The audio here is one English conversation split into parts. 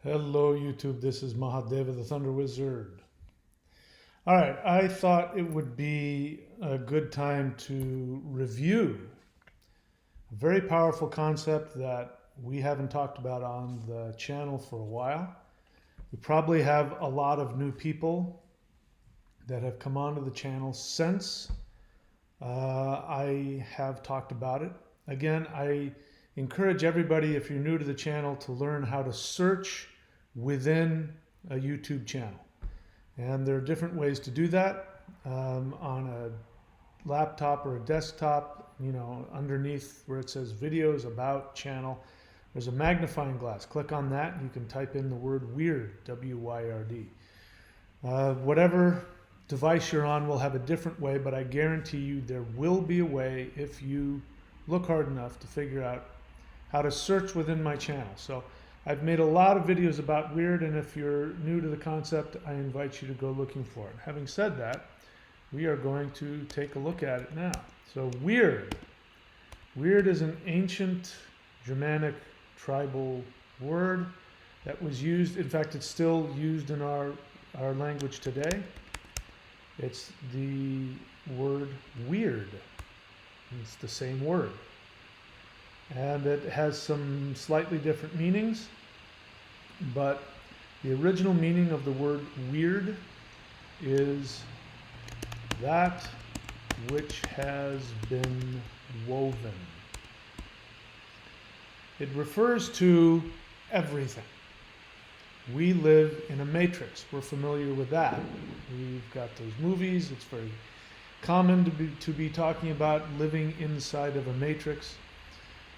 Hello YouTube, this is Mahadeva the Thunder Wizard. All right, I thought it would be a good time to review a very powerful concept that we haven't talked about on the channel for a while. We probably have a lot of new people that have come onto the channel since I have talked about it. Again, I encourage everybody, if you're new to the channel, to learn how to search within a YouTube channel. And there are different ways to do that on a laptop or a desktop. Underneath where it says videos about channel, there's a magnifying glass. Click on that and you can type in the word Wyrd, W-Y-R-D. Whatever device you're on will have a different way, but I guarantee you there will be a way if you look hard enough to figure out how to search within my channel. So I've made a lot of videos about Wyrd, and if you're new to the concept, I invite you to go looking for it. Having said that, we are going to take a look at it now. So Wyrd. Wyrd is an ancient Germanic tribal word that was used, in fact, it's still used in our language today. It's the word weird. It's the same word. And it has some slightly different meanings, but the original meaning of the word weird is that which has been woven. It refers to everything. We live in a matrix. We're familiar with that. We've got those movies. It's very common to be talking about living inside of a matrix.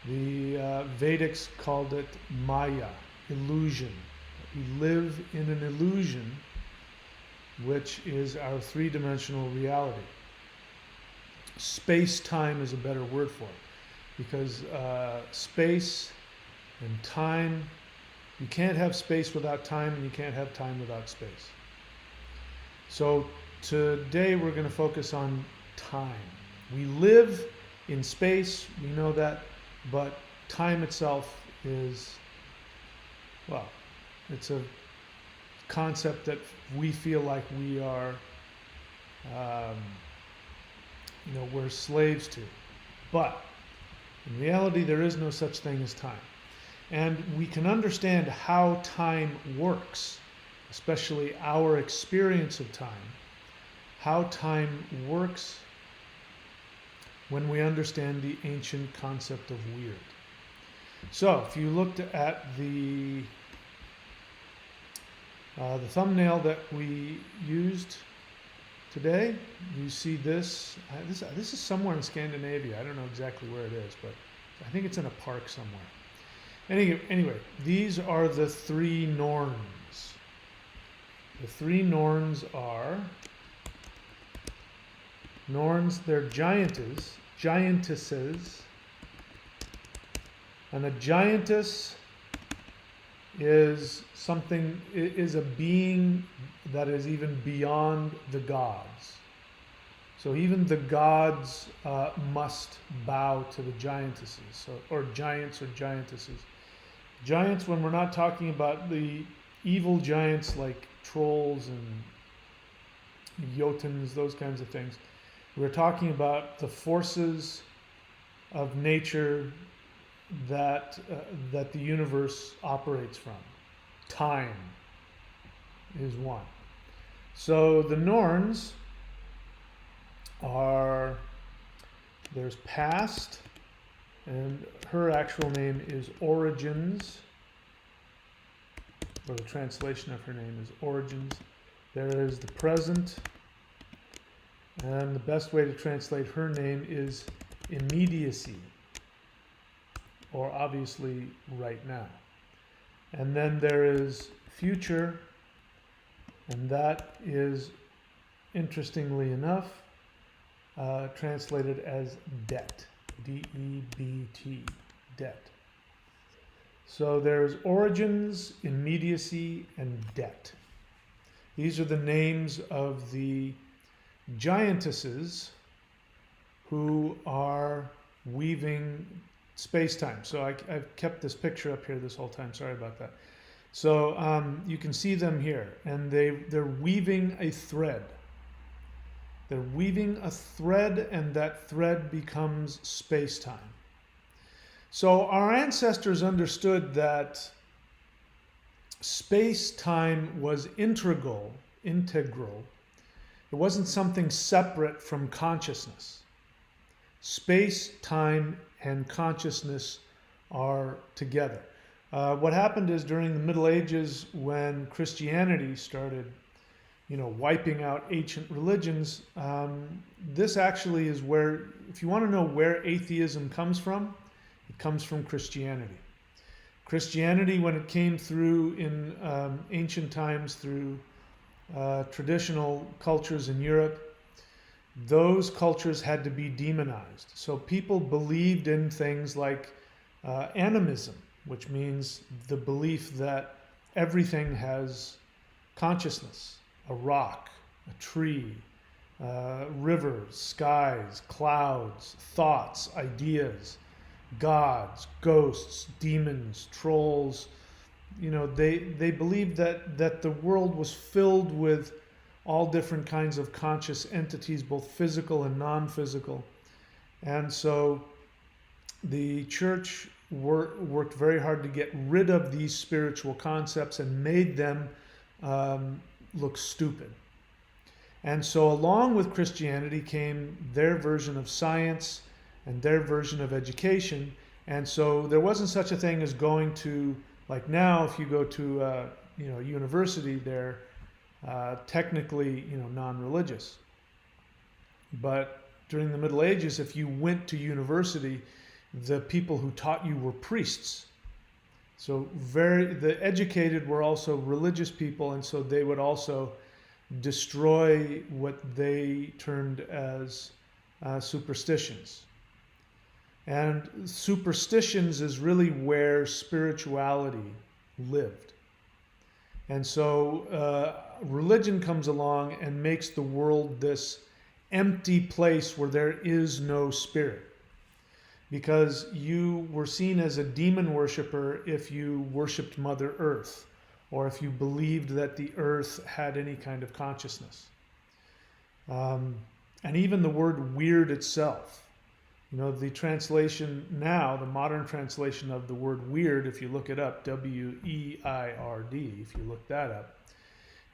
The Vedics called it Maya, illusion. We live in an illusion, which is our three-dimensional reality. Space-time is a better word for it, because space and time, you can't have space without time, and you can't have time without space. So today we're going to focus on time. We live in space, we know that, but time itself is, well, it's a concept that we feel like we are, we're slaves to. But in reality, there is no such thing as time. And we can understand how time works, especially our experience of time, how time works when we understand the ancient concept of Wyrd. So if you looked at the thumbnail that we used today, you see this. This is somewhere in Scandinavia. I don't know exactly where it is, but I think it's in a park somewhere. Anyway, these are the three Norns. The three Norns are Norns, they're giantesses, and a giantess is a being that is even beyond the gods. So even the gods must bow to the giantesses, or giants or giantesses. Giants, when we're not talking about the evil giants like trolls and jotuns, those kinds of things, we're talking about the forces of nature that the universe operates from. Time is one. So the Norns are, there's past, and her actual name is Origins, or the translation of her name is Origins. There is the present, and the best way to translate her name is immediacy, or obviously right now. And then there is future, and that is, interestingly enough, translated as debt, D-E-B-T, debt. So there's origins, immediacy, and debt. These are the names of the giantesses who are weaving space-time. So I've kept this picture up here this whole time. Sorry about that. So you can see them here, and they're weaving a thread. They're weaving a thread, and that thread becomes space-time. So our ancestors understood that space-time was integral. It wasn't something separate from consciousness. Space, time, and consciousness are together. What happened is during the Middle Ages, when Christianity started, wiping out ancient religions, this actually is where, if you want to know where atheism comes from, it comes from Christianity. Christianity, when it came through in ancient times through traditional cultures in Europe, those cultures had to be demonized. So people believed in things like animism, which means the belief that everything has consciousness. A rock, a tree, rivers, skies, clouds, thoughts, ideas, gods, ghosts, demons, trolls. They believed that the world was filled with all different kinds of conscious entities, both physical and non-physical. And so the church worked very hard to get rid of these spiritual concepts and made them look stupid. And so along with Christianity came their version of science and their version of education. And so there wasn't such a thing as going to, like now, if you go to a university, they're technically non-religious. But during the Middle Ages, if you went to university, the people who taught you were priests. So the educated were also religious people, and so they would also destroy what they termed as superstitions. And superstitions is really where spirituality lived. And so religion comes along and makes the world this empty place where there is no spirit. Because you were seen as a demon worshiper if you worshipped Mother Earth, or if you believed that the earth had any kind of consciousness. And even the word weird itself, the translation now, the modern translation of the word weird, if you look it up, W-E-I-R-D, if you look that up,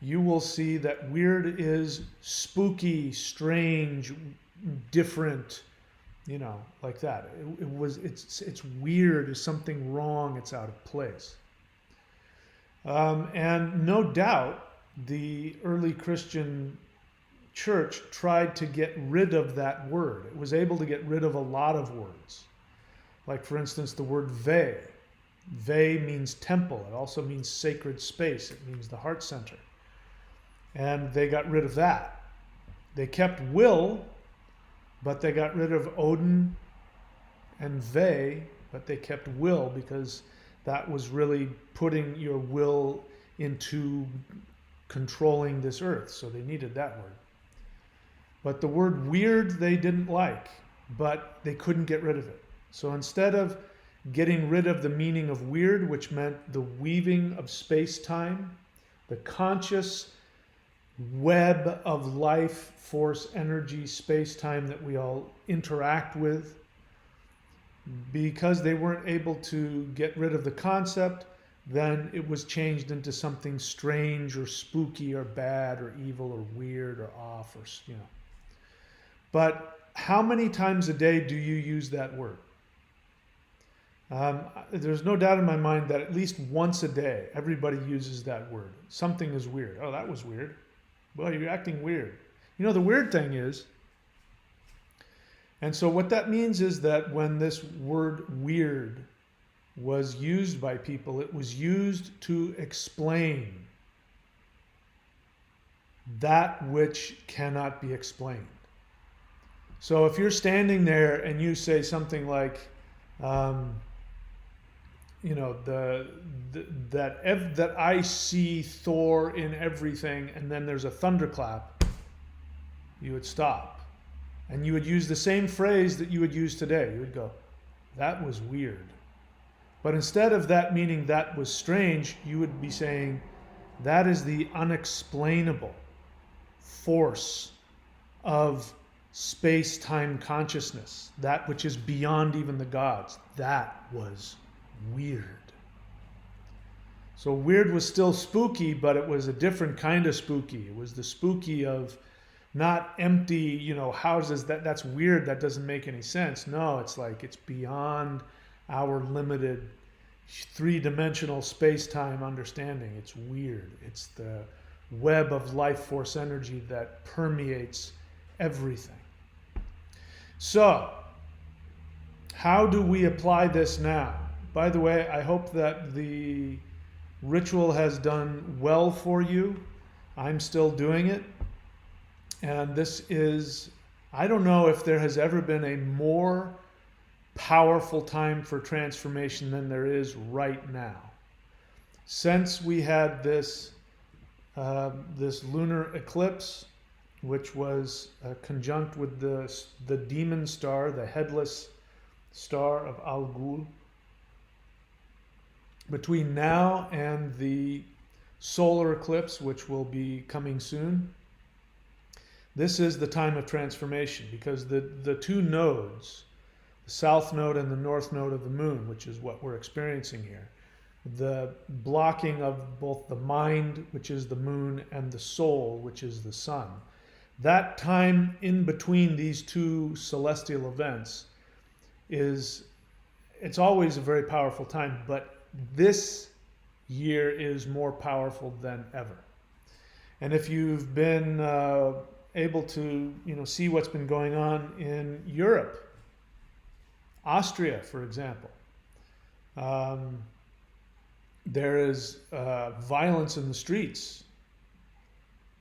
you will see that weird is spooky, strange, different, like that. It's weird, is something wrong, it's out of place. And no doubt the early Christian church tried to get rid of that word. It was able to get rid of a lot of words. Like, for instance, the word ve. Ve means temple. It also means sacred space. It means the heart center. And they got rid of that. They kept will, but they got rid of Odin and ve, but they kept will because that was really putting your will into controlling this earth. So they needed that word. But the word weird they didn't like, but they couldn't get rid of it. So instead of getting rid of the meaning of weird, which meant the weaving of space-time, the conscious web of life, force, energy, space-time that we all interact with, because they weren't able to get rid of the concept, then it was changed into something strange or spooky or bad or evil or weird or off or. But how many times a day do you use that word? There's no doubt in my mind that at least once a day, everybody uses that word. Something is weird. Oh, that was weird. Well, you're acting weird. The weird thing is, and so what that means is that when this word weird was used by people, it was used to explain that which cannot be explained. So if you're standing there and you say something like, that I see Thor in everything, and then there's a thunderclap, you would stop. And you would use the same phrase that you would use today. You would go, that was weird. But instead of that meaning that was strange, you would be saying that is the unexplainable force of space-time consciousness, that which is beyond even the gods. That was weird. So weird was still spooky, but it was a different kind of spooky. It was the spooky of not empty, houses. That's weird. That doesn't make any sense. No, it's like it's beyond our limited three-dimensional space-time understanding. It's weird. It's the web of life force energy that permeates everything. So, how do we apply this now? By the way, I hope that the ritual has done well for you. I'm still doing it. And this is, I don't know if there has ever been a more powerful time for transformation than there is right now. Since we had this lunar eclipse, which was conjunct with the demon star, the headless star of Al Ghul, between now and the solar eclipse, which will be coming soon, this is the time of transformation, because the two nodes, the south node and the north node of the moon, which is what we're experiencing here, the blocking of both the mind, which is the moon, and the soul, which is the sun. That time in between these two celestial events it's always a very powerful time, but this year is more powerful than ever. And if you've been able to see what's been going on in Europe, Austria, for example, there is violence in the streets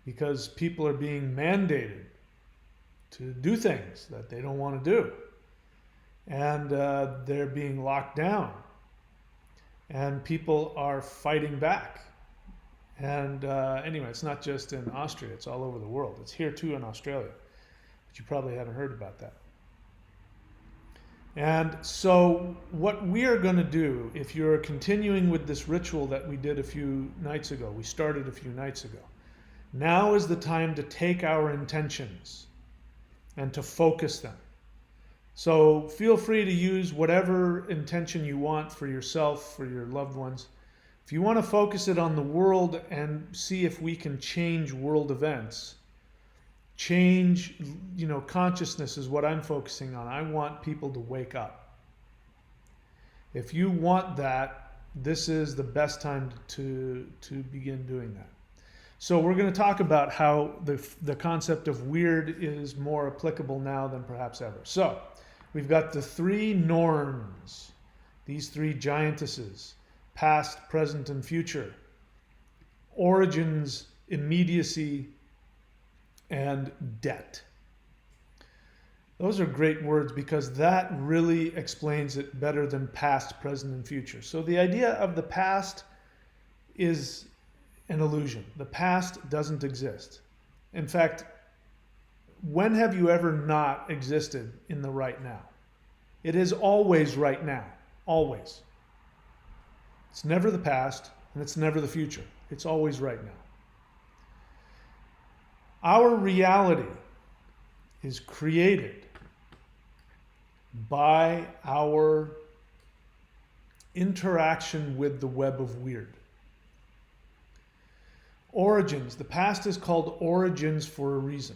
because people are being mandated to do things that they don't want to do. And they're being locked down. And people are fighting back. And anyway, it's not just in Austria, it's all over the world. It's here too in Australia. But you probably haven't heard about that. And so what we are going to do, if you're continuing with this ritual that we did a few nights ago, we started a few nights ago, now is the time to take our intentions and to focus them. So feel free to use whatever intention you want for yourself, for your loved ones. If you want to focus it on the world and see if we can change world events, change, consciousness is what I'm focusing on. I want people to wake up. If you want that, this is the best time to begin doing that. So we're going to talk about how the concept of weird is more applicable now than perhaps ever. So we've got the three Norns, these three giantesses, past, present, and future, origins, immediacy, and debt. Those are great words because that really explains it better than past, present, and future. So the idea of the past is an illusion. The past doesn't exist. In fact, when have you ever not existed in the right now? It is always right now. Always. It's never the past, and it's never the future. It's always right now. Our reality is created by our interaction with the web of weird. Origins. The past is called origins for a reason.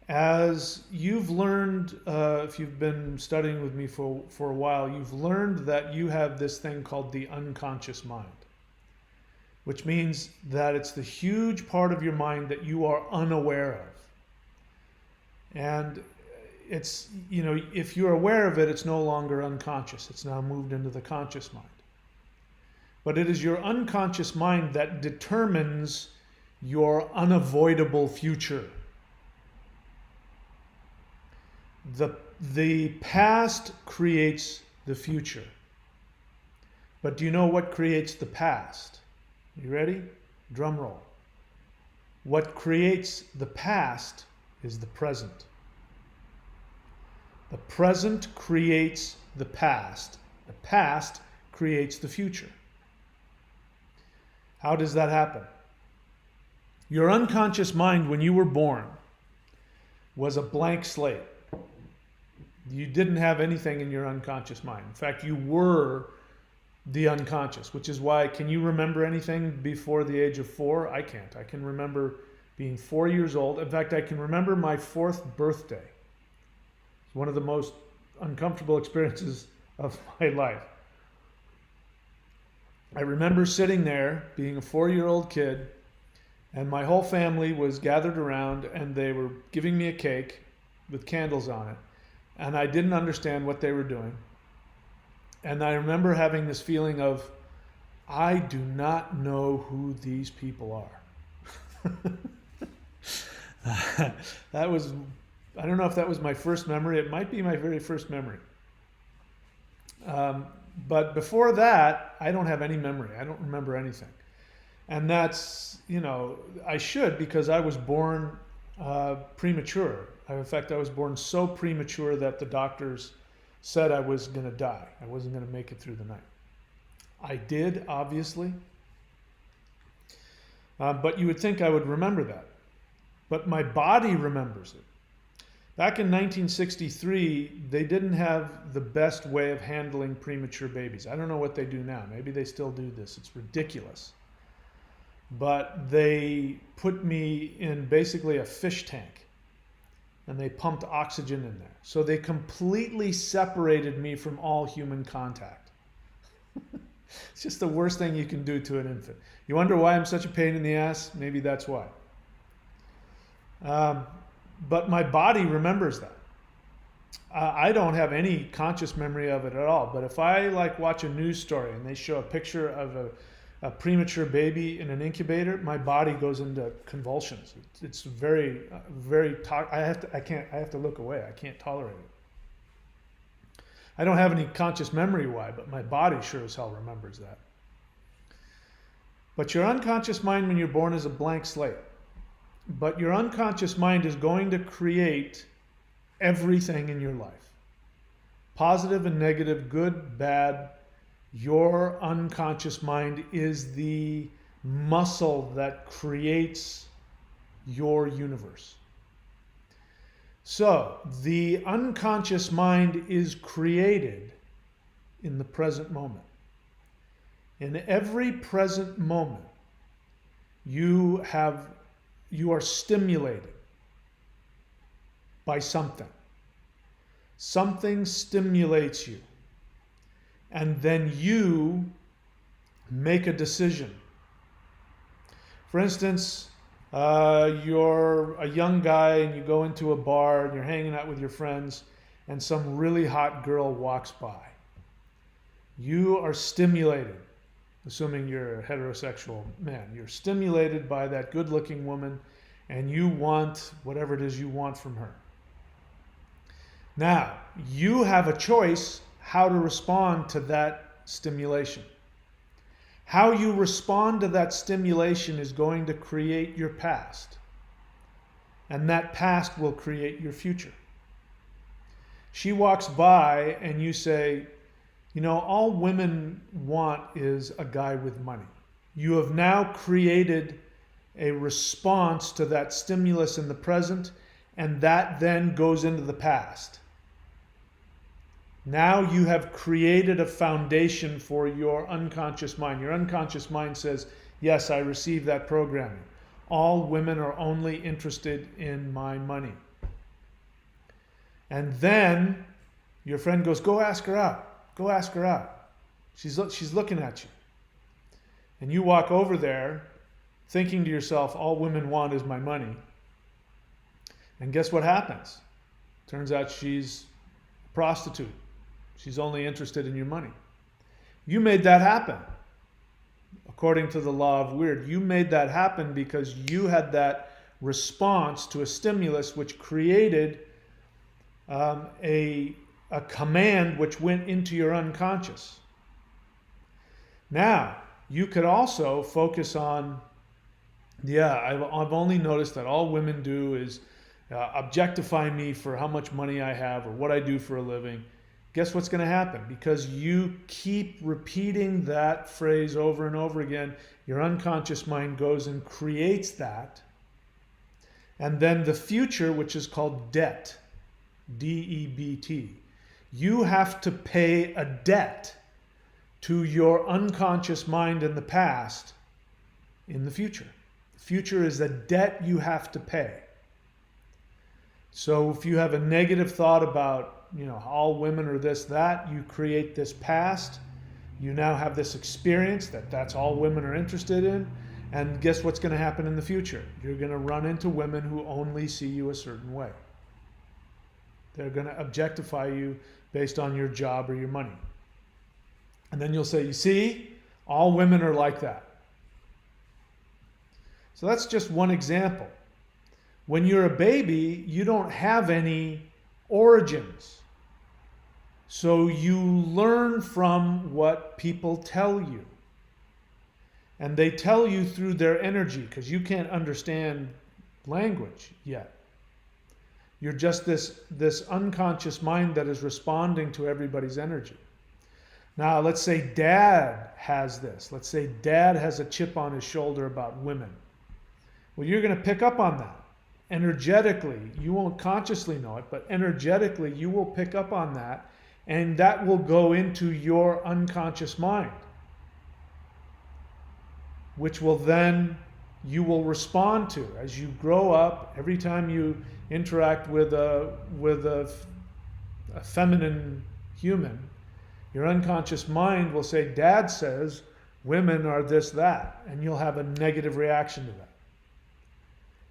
As you've learned, if you've been studying with me for a while, you've learned that you have this thing called the unconscious mind, which means that it's the huge part of your mind that you are unaware of. And it's, if you're aware of it, it's no longer unconscious. It's now moved into the conscious mind. But it is your unconscious mind that determines your unavoidable future. The past creates the future. But do you know what creates the past? You ready? Drum roll. What creates the past is the present. The present creates the past, The past creates the future. How does that happen? Your unconscious mind when you were born was a blank slate. You didn't have anything in your unconscious mind. In fact, you were the unconscious, which is why, can you remember anything before the age of 4? I can't. I can remember being 4 years old. In fact, I can remember my 4th birthday. It's one of the most uncomfortable experiences of my life. I remember sitting there, being a 4-year-old kid, and my whole family was gathered around and they were giving me a cake with candles on it. And I didn't understand what they were doing. And I remember having this feeling of, I do not know who these people are. That was, I don't know if that was my first memory. It might be my very first memory. But before that, I don't have any memory. I don't remember anything. And that's, I should, because I was born premature. In fact, I was born so premature that the doctors said I was going to die. I wasn't going to make it through the night. I did, obviously. But you would think I would remember that. But my body remembers it. Back in 1963, they didn't have the best way of handling premature babies. I don't know what they do now. Maybe they still do this. It's ridiculous. But they put me in basically a fish tank and they pumped oxygen in there. So they completely separated me from all human contact. It's just the worst thing you can do to an infant. You wonder why I'm such a pain in the ass? Maybe that's why. But my body remembers that. I don't have any conscious memory of it at all. But if I watch a news story and they show a picture of a premature baby in an incubator, my body goes into convulsions. It's very, very. I have to look away. I can't tolerate it. I don't have any conscious memory why, but my body sure as hell remembers that. But your unconscious mind when you're born is a blank slate. But your unconscious mind is going to create everything in your life. Positive and negative, good, bad. Your unconscious mind is the muscle that creates your universe. So, the unconscious mind is created in the present moment. In every present moment, you are stimulated by something. Something stimulates you. And then you make a decision. For instance, you're a young guy and you go into a bar and you're hanging out with your friends and some really hot girl walks by. You are stimulated, assuming you're a heterosexual man. You're stimulated by that good-looking woman and you want whatever it is you want from her. Now, you have a choice how to respond to that stimulation. How you respond to that stimulation is going to create your past. And that past will create your future. She walks by and you say, all women want is a guy with money. You have now created a response to that stimulus in the present, and that then goes into the past. Now you have created a foundation for your unconscious mind. Your unconscious mind says, yes, I received that programming. All women are only interested in my money. And then your friend goes, go ask her out. Go ask her out. She's looking at you. And you walk over there thinking to yourself, all women want is my money. And guess what happens? Turns out she's a prostitute. She's only interested in your money. You made that happen. According to the law of Wyrd, you made that happen because you had that response to a stimulus which created a command which went into your unconscious. Now, you could also focus on, I've only noticed that all women do is objectify me for how much money I have or what I do for a living. guess what's going to happen? Because you keep repeating that phrase over and over again, your unconscious mind goes and creates that. And then the future, which is called debt, D-E-B-T, you have to pay a debt to your unconscious mind in the past in the future. The future is a debt you have to pay. So if you have a negative thought about, all women are this, that, you create this past. You now have this experience that's all women are interested in. And guess what's going to happen in the future? You're going to run into women who only see you a certain way. They're going to objectify you based on your job or your money. And then you'll say, you see, all women are like that. So that's just one example. When you're a baby, you don't have any origins. So you learn from what people tell you. And they tell you through their energy, because you can't understand language yet. You're just this unconscious mind that is responding to everybody's energy. Now, let's say dad has this. Let's say dad has a chip on his shoulder about women. Well, you're going to pick up on that. Energetically, you won't consciously know it, but energetically, you will pick up on that, and that will go into your unconscious mind, which will then you will respond to as you grow up. Every time you interact with a feminine human, your unconscious mind will say, Dad says women are this, that, and you'll have a negative reaction to that.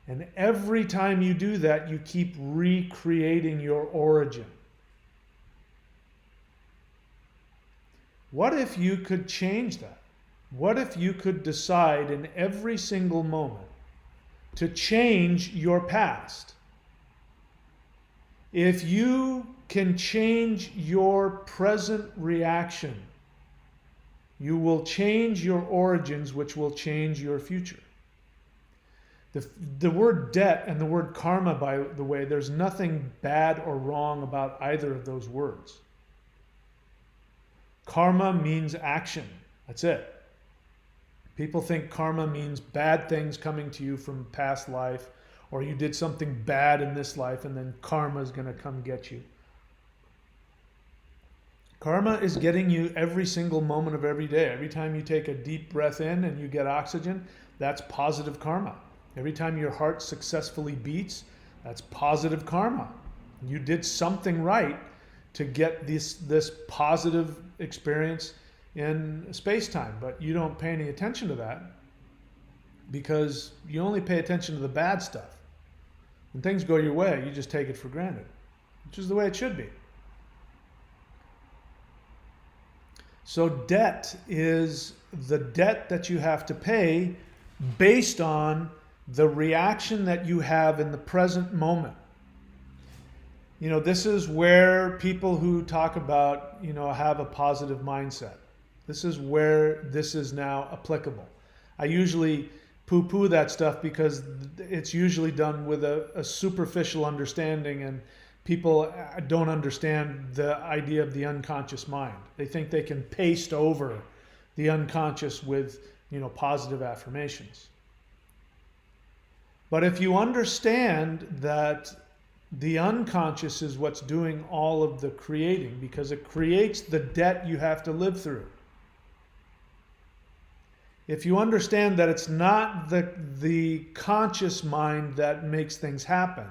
And every time you do that, you keep recreating your origin. What if you could change that? What if you could decide in every single moment to change your past? If you can change your present reaction, you will change your origins, which will change your future. The word debt and the word karma, by the way, there's nothing bad or wrong about either of those words. Karma means action. That's it. People think karma means bad things coming to you from past life, or you did something bad in this life and then karma is going to come get you. Karma is getting you every single moment of every day. Every time you take a deep breath in and you get oxygen, that's positive karma. Every time your heart successfully beats, that's positive karma. You did something right to get this positive experience in space-time, but you don't pay any attention to that because you only pay attention to the bad stuff. When things go your way, you just take it for granted, which is the way it should be. So debt is the debt that you have to pay based on the reaction that you have in the present moment. This is where people who talk about, have a positive mindset. This is where this is now applicable. I usually poo-poo that stuff because it's usually done with a superficial understanding, and people don't understand the idea of the unconscious mind. They think they can paste over the unconscious with, positive affirmations. But if you understand that the unconscious is what's doing all of the creating, because it creates the debt you have to live through. If you understand that it's not the conscious mind that makes things happen,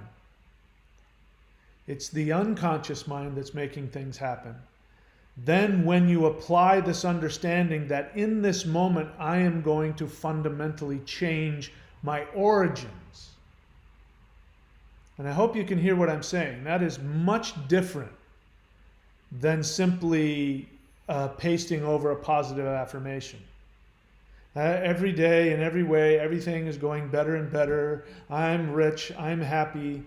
it's the unconscious mind that's making things happen, then when you apply this understanding that in this moment I am going to fundamentally change my origins. And I hope you can hear what I'm saying. That is much different than simply pasting over a positive affirmation. Every day, in every way, everything is going better and better. I'm rich, I'm happy.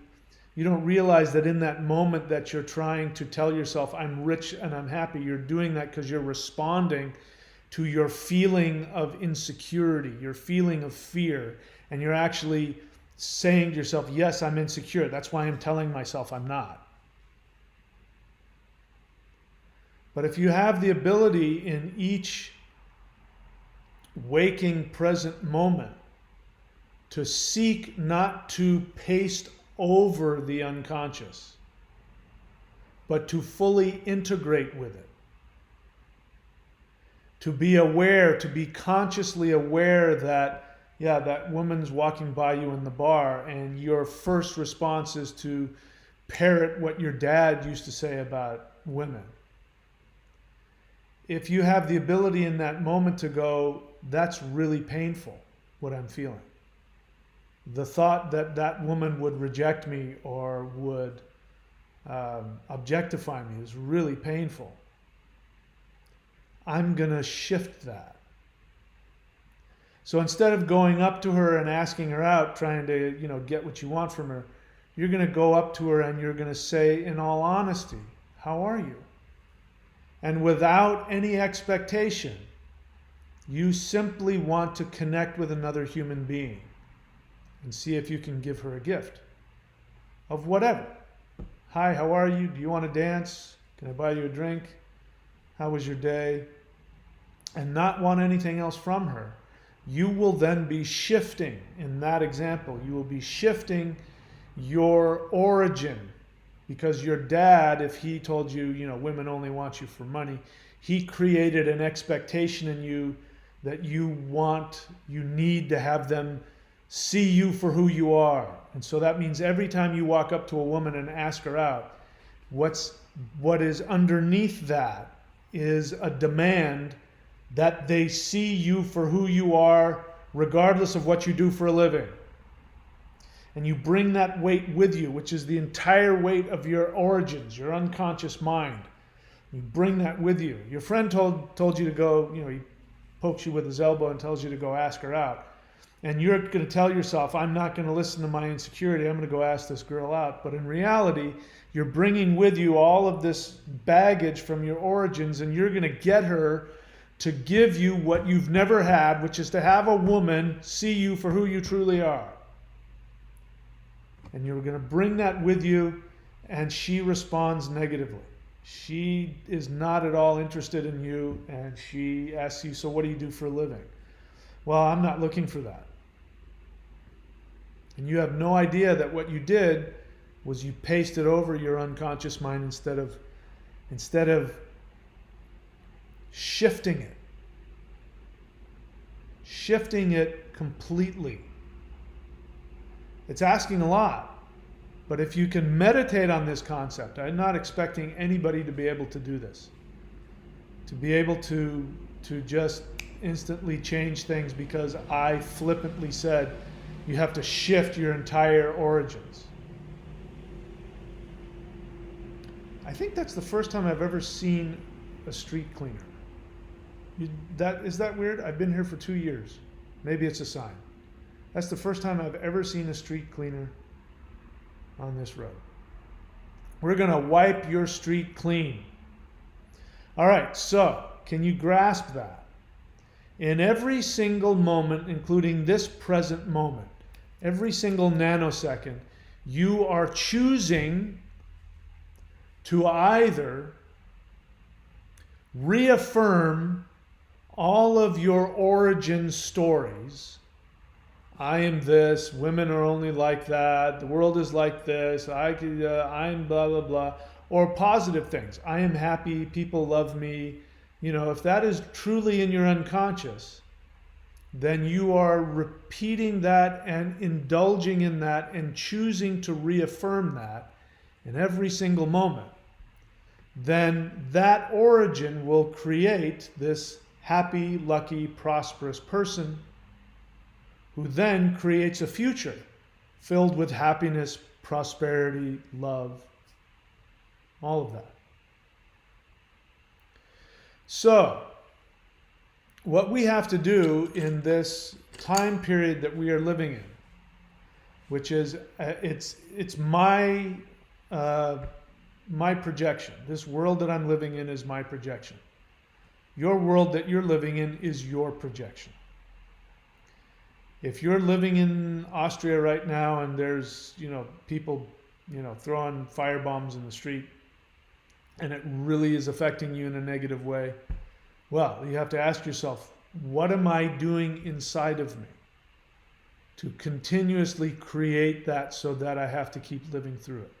You don't realize that in that moment that you're trying to tell yourself, I'm rich and I'm happy, you're doing that because you're responding to your feeling of insecurity, your feeling of fear, and you're actually saying to yourself, yes, I'm insecure. That's why I'm telling myself I'm not. But if you have the ability in each waking present moment to seek not to paste over the unconscious, but to fully integrate with it, to be aware, to be consciously aware that, yeah, that woman's walking by you in the bar and your first response is to parrot what your dad used to say about women. If you have the ability in that moment to go, that's really painful, what I'm feeling. The thought that that woman would reject me or would objectify me is really painful. I'm going to shift that. So instead of going up to her and asking her out, trying to, get what you want from her, you're going to go up to her and you're going to say, in all honesty, how are you? And without any expectation, you simply want to connect with another human being and see if you can give her a gift of whatever. Hi, how are you? Do you want to dance? Can I buy you a drink? How was your day? And not want anything else from her. You will then be shifting, in that example, you will be shifting your origin. Because your dad, if he told you, women only want you for money, he created an expectation in you that you need to have them see you for who you are. And so that means every time you walk up to a woman and ask her out, what is underneath that is a demand that they see you for who you are, regardless of what you do for a living. And you bring that weight with you, which is the entire weight of your origins, your unconscious mind. You bring that with you. Your friend told you to go, he pokes you with his elbow and tells you to go ask her out. And you're going to tell yourself, I'm not going to listen to my insecurity, I'm going to go ask this girl out. But in reality, you're bringing with you all of this baggage from your origins, and you're going to get her to give you what you've never had, which is to have a woman see you for who you truly are. And you're going to bring that with you, and she responds negatively. She is not at all interested in you, and she asks you, so what do you do for a living? Well, I'm not looking for that. And you have no idea that what you did was you pasted over your unconscious mind instead of shifting it. Shifting it completely. It's asking a lot, but if you can meditate on this concept, I'm not expecting anybody to be able to do this, to be able to just instantly change things because I flippantly said you have to shift your entire origins. I think that's the first time I've ever seen a street cleaner. Is that weird? I've been here for 2 years. Maybe it's a sign. That's the first time I've ever seen a street cleaner on this road. We're going to wipe your street clean. All right, so can you grasp that? In every single moment, including this present moment, every single nanosecond, you are choosing to either reaffirm all of your origin stories. I am this, women are only like that, the world is like this, I'm blah, blah, blah. Or positive things. I am happy, people love me. If that is truly in your unconscious, then you are repeating that and indulging in that and choosing to reaffirm that in every single moment. Then that origin will create this happy, lucky, prosperous person who then creates a future filled with happiness, prosperity, love, all of that. So, what we have to do in this time period that we are living in, which is, it's my projection. This world that I'm living in is my projection. Your world that you're living in is your projection. If you're living in Austria right now and there's, people, throwing firebombs in the street, and it really is affecting you in a negative way, well, you have to ask yourself, what am I doing inside of me to continuously create that so that I have to keep living through it?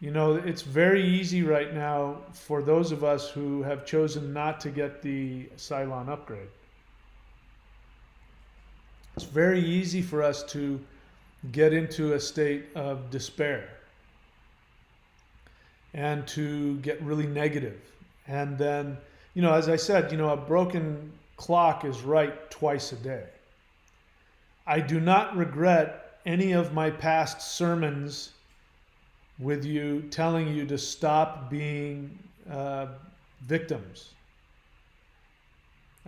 You know, it's very easy right now for those of us who have chosen not to get the Cylon upgrade. It's very easy for us to get into a state of despair and to get really negative. And then, you know, as I said, you know, a broken clock is right twice a day. I do not regret any of my past sermons with you telling you to stop being victims.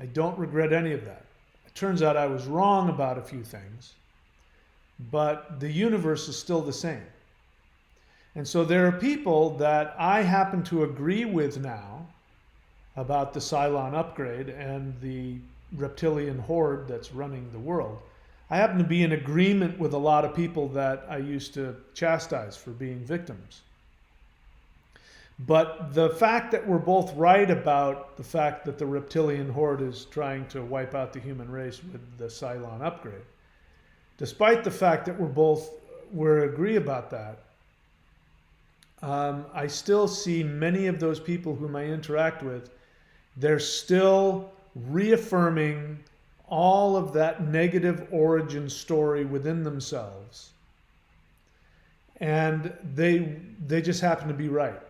I don't regret any of that. It turns out I was wrong about a few things, but the universe is still the same. And so there are people that I happen to agree with now about the Cylon upgrade and the reptilian horde that's running the world. I happen to be in agreement with a lot of people that I used to chastise for being victims. But the fact that we're both right about the fact that the reptilian horde is trying to wipe out the human race with the Cylon upgrade, despite the fact that we agree about that, I still see many of those people whom I interact with, they're still reaffirming all of that negative origin story within themselves. And they just happen to be right,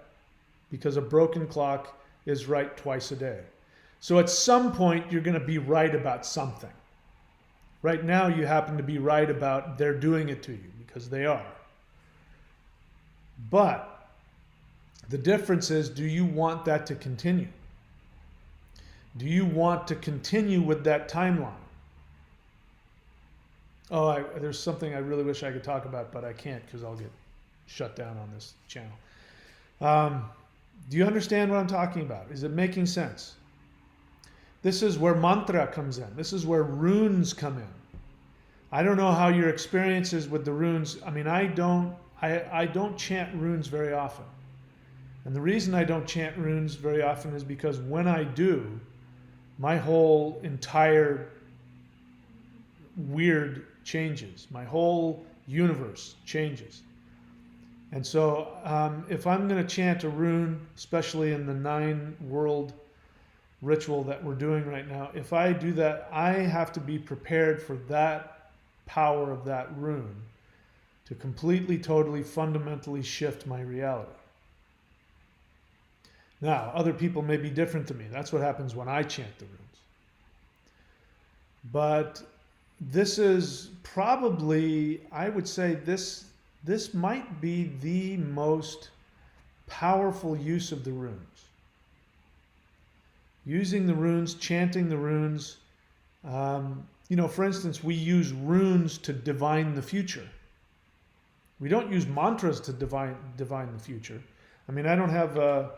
because a broken clock is right twice a day. So at some point, you're going to be right about something. Right now, you happen to be right about they're doing it to you, because they are. But the difference is, do you want that to continue? Do you want to continue with that timeline? Oh, there's something I really wish I could talk about, but I can't because I'll get shut down on this channel. Do you understand what I'm talking about? Is it making sense? This is where mantra comes in. This is where runes come in. I don't know how your experience is with the runes. I mean, I don't chant runes very often. And the reason I don't chant runes very often is because when I do, my whole entire Wyrd changes. My whole universe changes. And so if I'm going to chant a rune, especially in the 9-world ritual that we're doing right now, if I do that, I have to be prepared for that power of that rune to completely, totally, fundamentally shift my reality. Now, other people may be different to me. That's what happens when I chant the runes. But this is probably, I would say, this might be the most powerful use of the runes. Using the runes, chanting the runes. You know, for instance, we use runes to divine the future. We don't use mantras to divine the future. I mean, I don't have a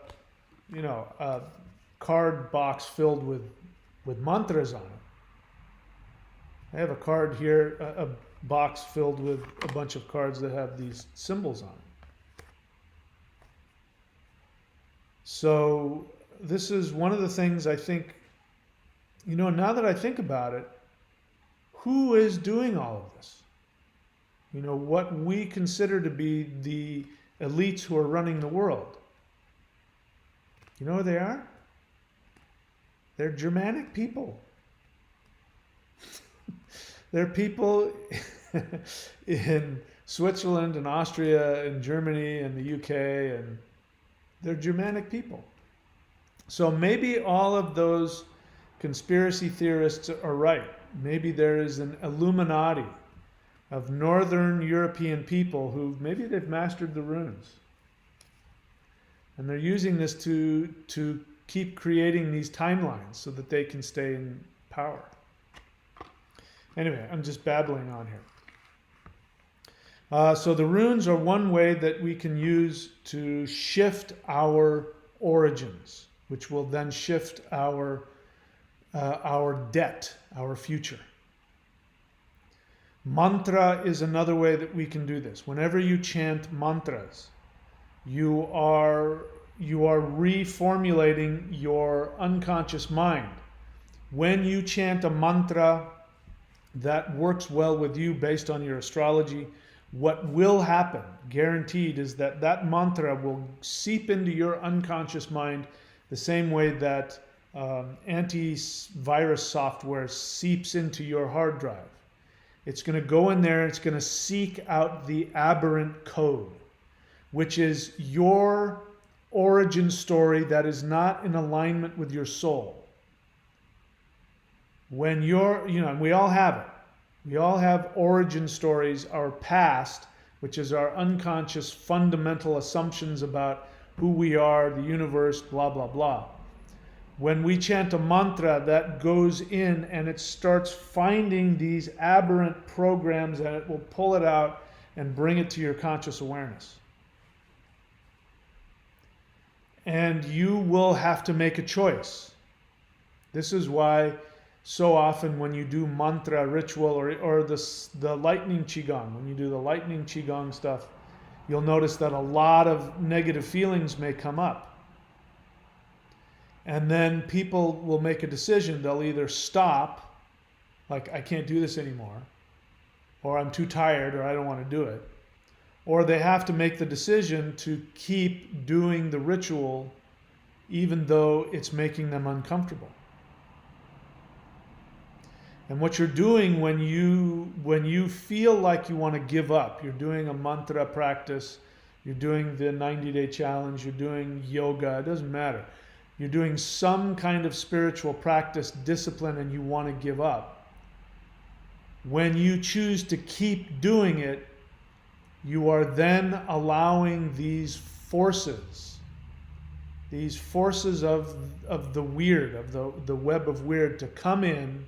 card box filled with mantras on it. I have a card here, a box filled with a bunch of cards that have these symbols on it. So this is one of the things I think, you know, now that I think about it, who is doing all of this? You know, what we consider to be the elites who are running the world. You know who they are? They're Germanic people. They're people in Switzerland and Austria and Germany and the UK, and they're Germanic people. So maybe all of those conspiracy theorists are right. Maybe there is an Illuminati of Northern European people who maybe they've mastered the runes. And they're using this to keep creating these timelines so that they can stay in power. Anyway, I'm just babbling on here. So the runes are one way that we can use to shift our origins, which will then shift our debt, our future. Mantra is another way that we can do this. Whenever you chant mantras, You are reformulating your unconscious mind. When you chant a mantra that works well with you based on your astrology, what will happen, guaranteed, is that that mantra will seep into your unconscious mind the same way that antivirus software seeps into your hard drive. It's going to go in there, it's going to seek out the aberrant code, which is your origin story that is not in alignment with your soul. When you're, and we all have it. We all have origin stories, our past, which is our unconscious fundamental assumptions about who we are, the universe, blah, blah, blah. When we chant a mantra, that goes in and it starts finding these aberrant programs, and it will pull it out and bring it to your conscious awareness. And you will have to make a choice. This is why so often when you do mantra ritual or the lightning qigong, when you do the lightning qigong stuff, you'll notice that a lot of negative feelings may come up. And then people will make a decision. They'll either stop, like I can't do this anymore, or I'm too tired, or I don't want to do it. Or they have to make the decision to keep doing the ritual even though it's making them uncomfortable. And what you're doing when you feel like you want to give up, you're doing a mantra practice, you're doing the 90-day challenge, you're doing yoga, it doesn't matter. You're doing some kind of spiritual practice, discipline, and you want to give up. When you choose to keep doing it, you are then allowing these forces of the Wyrd, of the web of Wyrd, to come in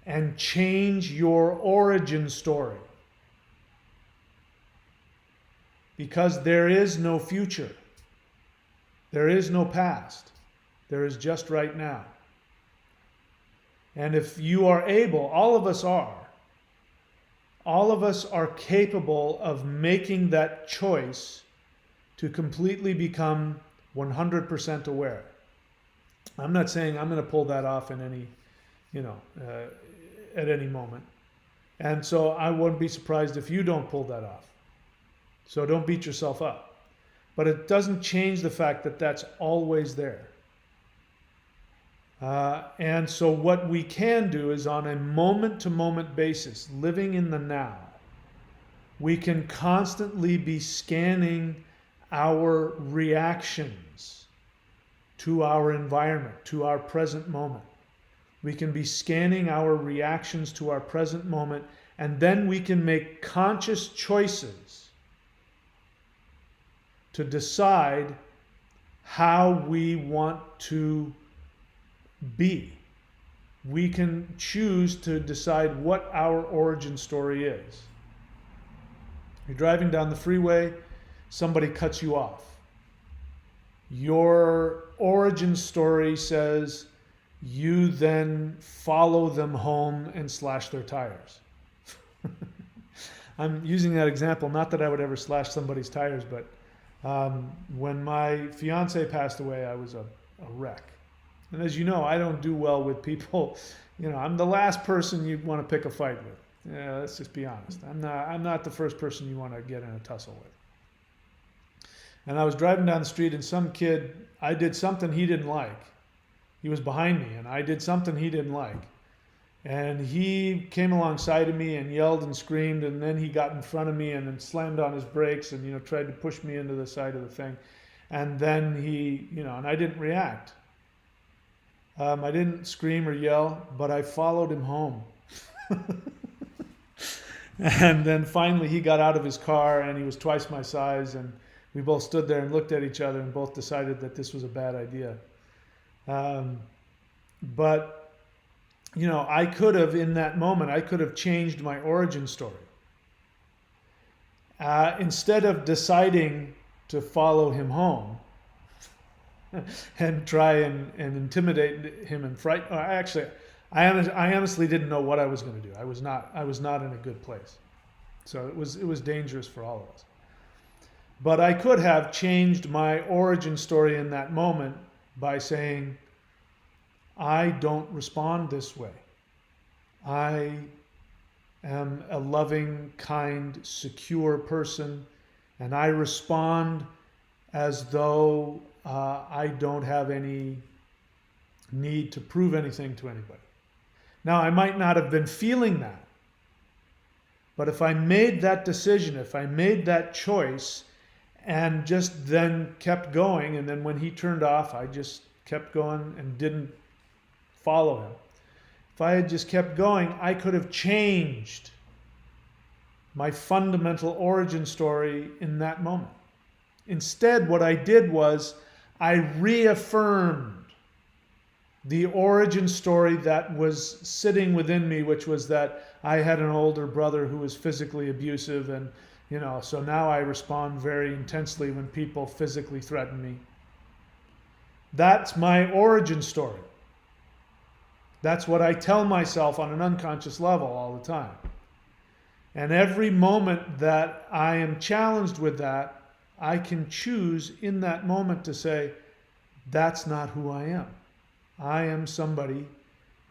and change your origin story. Because there is no future. There is no past. There is just right now. And if you are able, all of us are capable of making that choice to completely become 100% aware. I'm not saying I'm going to pull that off in any, at any moment. And so I wouldn't be surprised if you don't pull that off. So don't beat yourself up. But it doesn't change the fact that that's always there. And so what we can do is, on a moment-to-moment basis, living in the now, we can constantly be scanning our reactions to our environment, to our present moment. We can be scanning our reactions to our present moment, and then we can make conscious choices to decide how we want to be. We can choose to decide what our origin story is. You're driving down the freeway, somebody cuts you off. Your origin story says you then follow them home and slash their tires. I'm using that example, not that I would ever slash somebody's tires, but when my fiance passed away, I was a wreck. And as you know, I don't do well with people. I'm the last person you want to pick a fight with. Yeah, let's just be honest. I'm not the first person you want to get in a tussle with. And I was driving down the street, and some kid, I did something he didn't like. He was behind me, and I did something he didn't like. And he came alongside of me and yelled and screamed, and then he got in front of me and then slammed on his brakes and tried to push me into the side of the thing. And then he, and I didn't react. I didn't scream or yell, but I followed him home. And then finally he got out of his car, and he was twice my size, and we both stood there and looked at each other and both decided that this was a bad idea. But I could have, in that moment, I could have changed my origin story. Instead of deciding to follow him home and try and intimidate him and frighten. I honestly didn't know what I was going to do. I was not in a good place. So it was dangerous for all of us. But I could have changed my origin story in that moment by saying, I don't respond this way. I am a loving, kind, secure person, and I respond as though I don't have any need to prove anything to anybody. Now, I might not have been feeling that, but if I made that decision, if I made that choice, and just then kept going, and then when he turned off, I just kept going and didn't follow him. If I had just kept going, I could have changed my fundamental origin story in that moment. Instead, what I did was I reaffirmed the origin story that was sitting within me, which was that I had an older brother who was physically abusive, and so now I respond very intensely when people physically threaten me. That's my origin story. That's what I tell myself on an unconscious level all the time. And every moment that I am challenged with that, I can choose in that moment to say, that's not who I am. I am somebody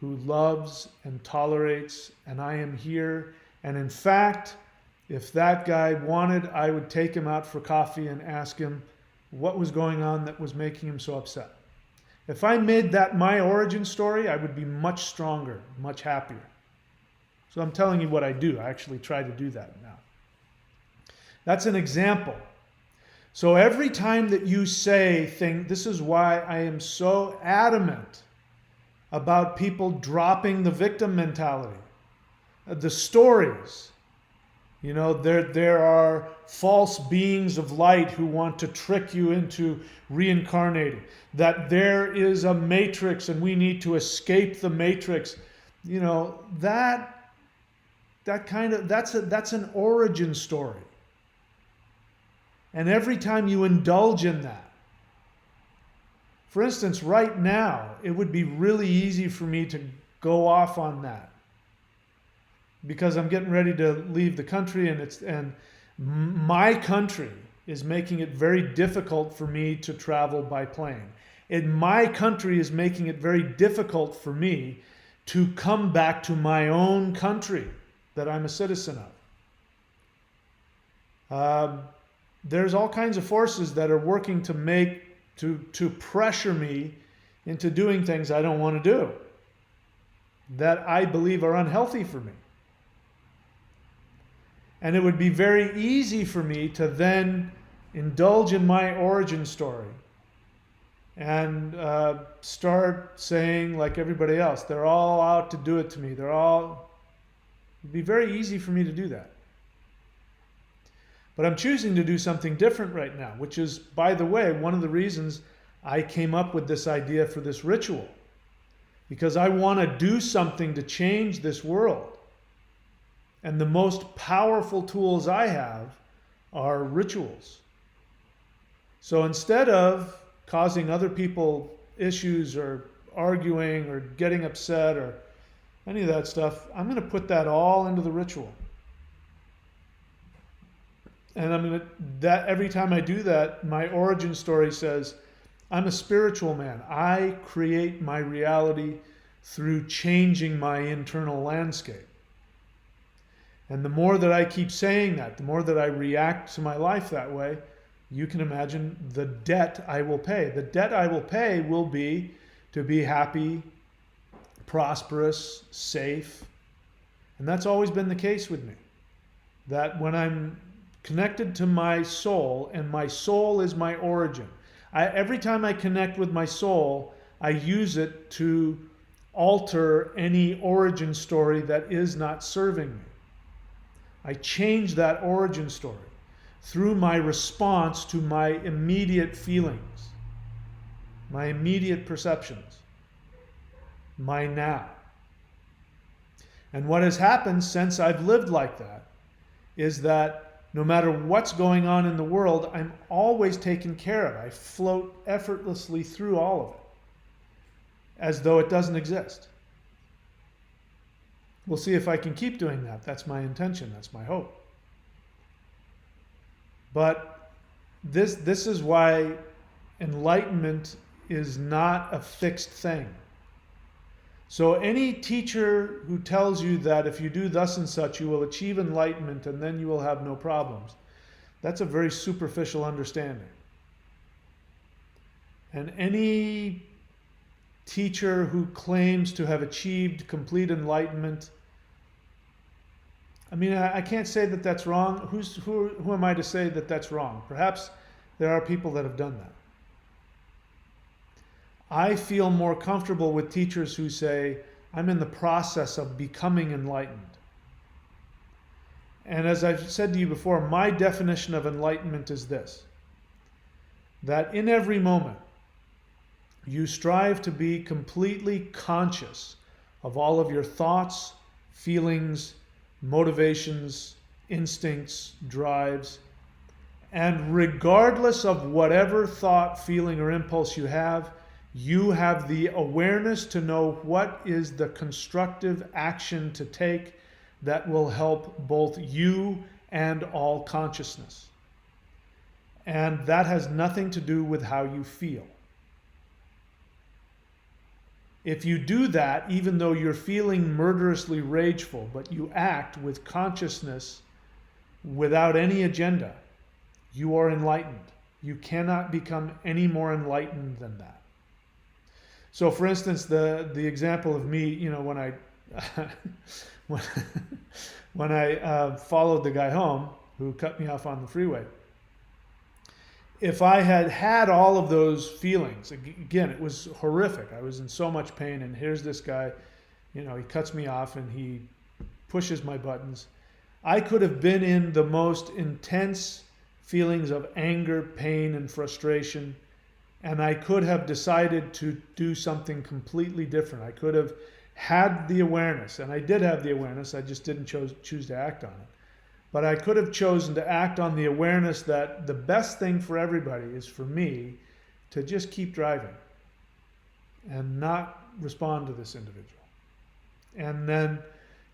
who loves and tolerates, and I am here. And in fact, if that guy wanted, I would take him out for coffee and ask him what was going on that was making him so upset. If I made that my origin story, I would be much stronger, much happier. So I'm telling you what I do. I actually try to do that now. That's an example. So every time that you say this is why I am so adamant about people dropping the victim mentality. The stories. There are false beings of light who want to trick you into reincarnating. That there is a matrix and we need to escape the matrix. That's an origin story. And every time you indulge in that, for instance, right now, it would be really easy for me to go off on that because I'm getting ready to leave the country, and my country is making it very difficult for me to travel by plane. And my country is making it very difficult for me to come back to my own country that I'm a citizen of. There's all kinds of forces that are working to pressure me into doing things I don't want to do, that I believe are unhealthy for me. And it would be very easy for me to then indulge in my origin story and start saying, like everybody else, they're all out to do it to me. It'd be very easy for me to do that. But I'm choosing to do something different right now, which is, by the way, one of the reasons I came up with this idea for this ritual. Because I want to do something to change this world. And the most powerful tools I have are rituals. So instead of causing other people issues or arguing or getting upset or any of that stuff, I'm going to put that all into the ritual. And every time I do that, my origin story says, I'm a spiritual man. I create my reality through changing my internal landscape. And the more that I keep saying that, the more that I react to my life that way, you can imagine the debt I will pay. The debt I will pay will be to be happy, prosperous, safe. And that's always been the case with me. That when I'm connected to my soul, and my soul is my origin. Every time I connect with my soul, I use it to alter any origin story that is not serving me. I change that origin story through my response to my immediate feelings, my immediate perceptions, my now. And what has happened since I've lived like that is that no matter what's going on in the world, I'm always taken care of. I float effortlessly through all of it, as though it doesn't exist. We'll see if I can keep doing that. That's my intention. That's my hope. But this is why enlightenment is not a fixed thing. So any teacher who tells you that if you do thus and such, you will achieve enlightenment and then you will have no problems, that's a very superficial understanding. And any teacher who claims to have achieved complete enlightenment, I mean, I can't say that that's wrong. Who am I to say that that's wrong? Perhaps there are people that have done that. I feel more comfortable with teachers who say, I'm in the process of becoming enlightened. And as I've said to you before, my definition of enlightenment is this: that in every moment, you strive to be completely conscious of all of your thoughts, feelings, motivations, instincts, drives, and regardless of whatever thought, feeling, or impulse you have the awareness to know what is the constructive action to take that will help both you and all consciousness. And that has nothing to do with how you feel. If you do that, even though you're feeling murderously rageful, but you act with consciousness without any agenda, you are enlightened. You cannot become any more enlightened than that. So for instance, the example of me, you know, when I when I followed the guy home who cut me off on the freeway, if I had had all of those feelings, again, it was horrific. I was in so much pain, and here's this guy, you know, he cuts me off and he pushes my buttons. I could have been in the most intense feelings of anger, pain, and frustration, and I could have decided to do something completely different. I could have had the awareness, and I did have the awareness, I just didn't choose to act on it. But I could have chosen to act on the awareness that the best thing for everybody is for me to just keep driving and not respond to this individual. And then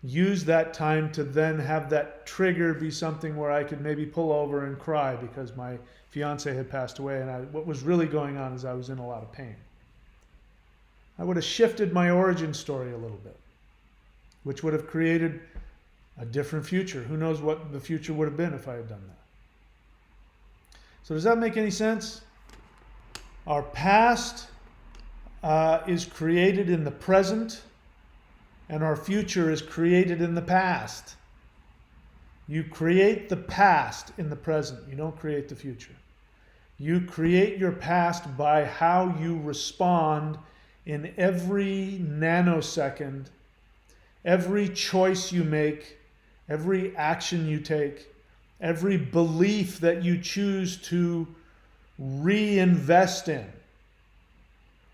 use that time to then have that trigger be something where I could maybe pull over and cry because my fiance had passed away, and what was really going on is I was in a lot of pain. I would have shifted my origin story a little bit, which would have created a different future. Who knows what the future would have been if I had done that. So does that make any sense? Our past is created in the present, and our future is created in the past. You create the past in the present. You don't create the future. You create your past by how you respond in every nanosecond, every choice you make, every action you take, every belief that you choose to reinvest in,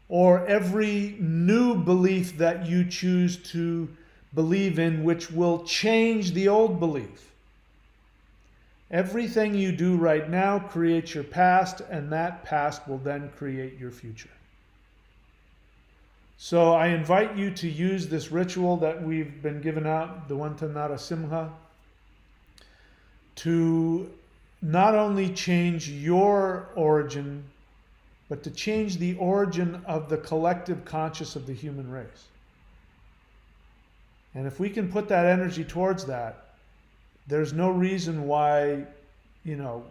or every new belief that you choose to believe in, which will change the old belief. Everything you do right now creates your past, and that past will then create your future. So I invite you to use this ritual that we've been given out, the Vantanara Simha, to not only change your origin, but to change the origin of the collective conscious of the human race. And if we can put that energy towards that, there's no reason why, you know,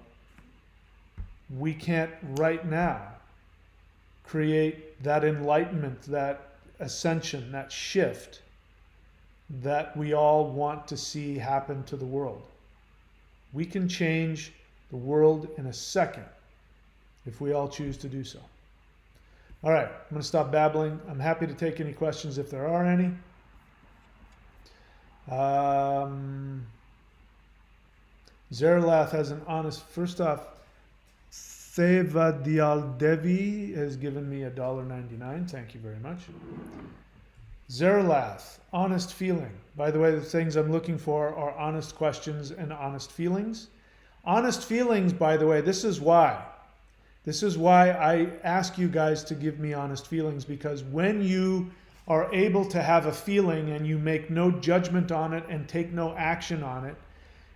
we can't right now create that enlightenment, that ascension, that shift that we all want to see happen to the world. We can change the world in a second if we all choose to do so. All right, I'm going to stop babbling. I'm happy to take any questions if there are any. Zerlath has an honest, first off, Sevadial Devi has given me $1.99. Thank you very much. Zerlath, honest feeling. By the way, the things I'm looking for are honest questions and honest feelings. Honest feelings, by the way, this is why. This is why I ask you guys to give me honest feelings, because when you are able to have a feeling and you make no judgment on it and take no action on it,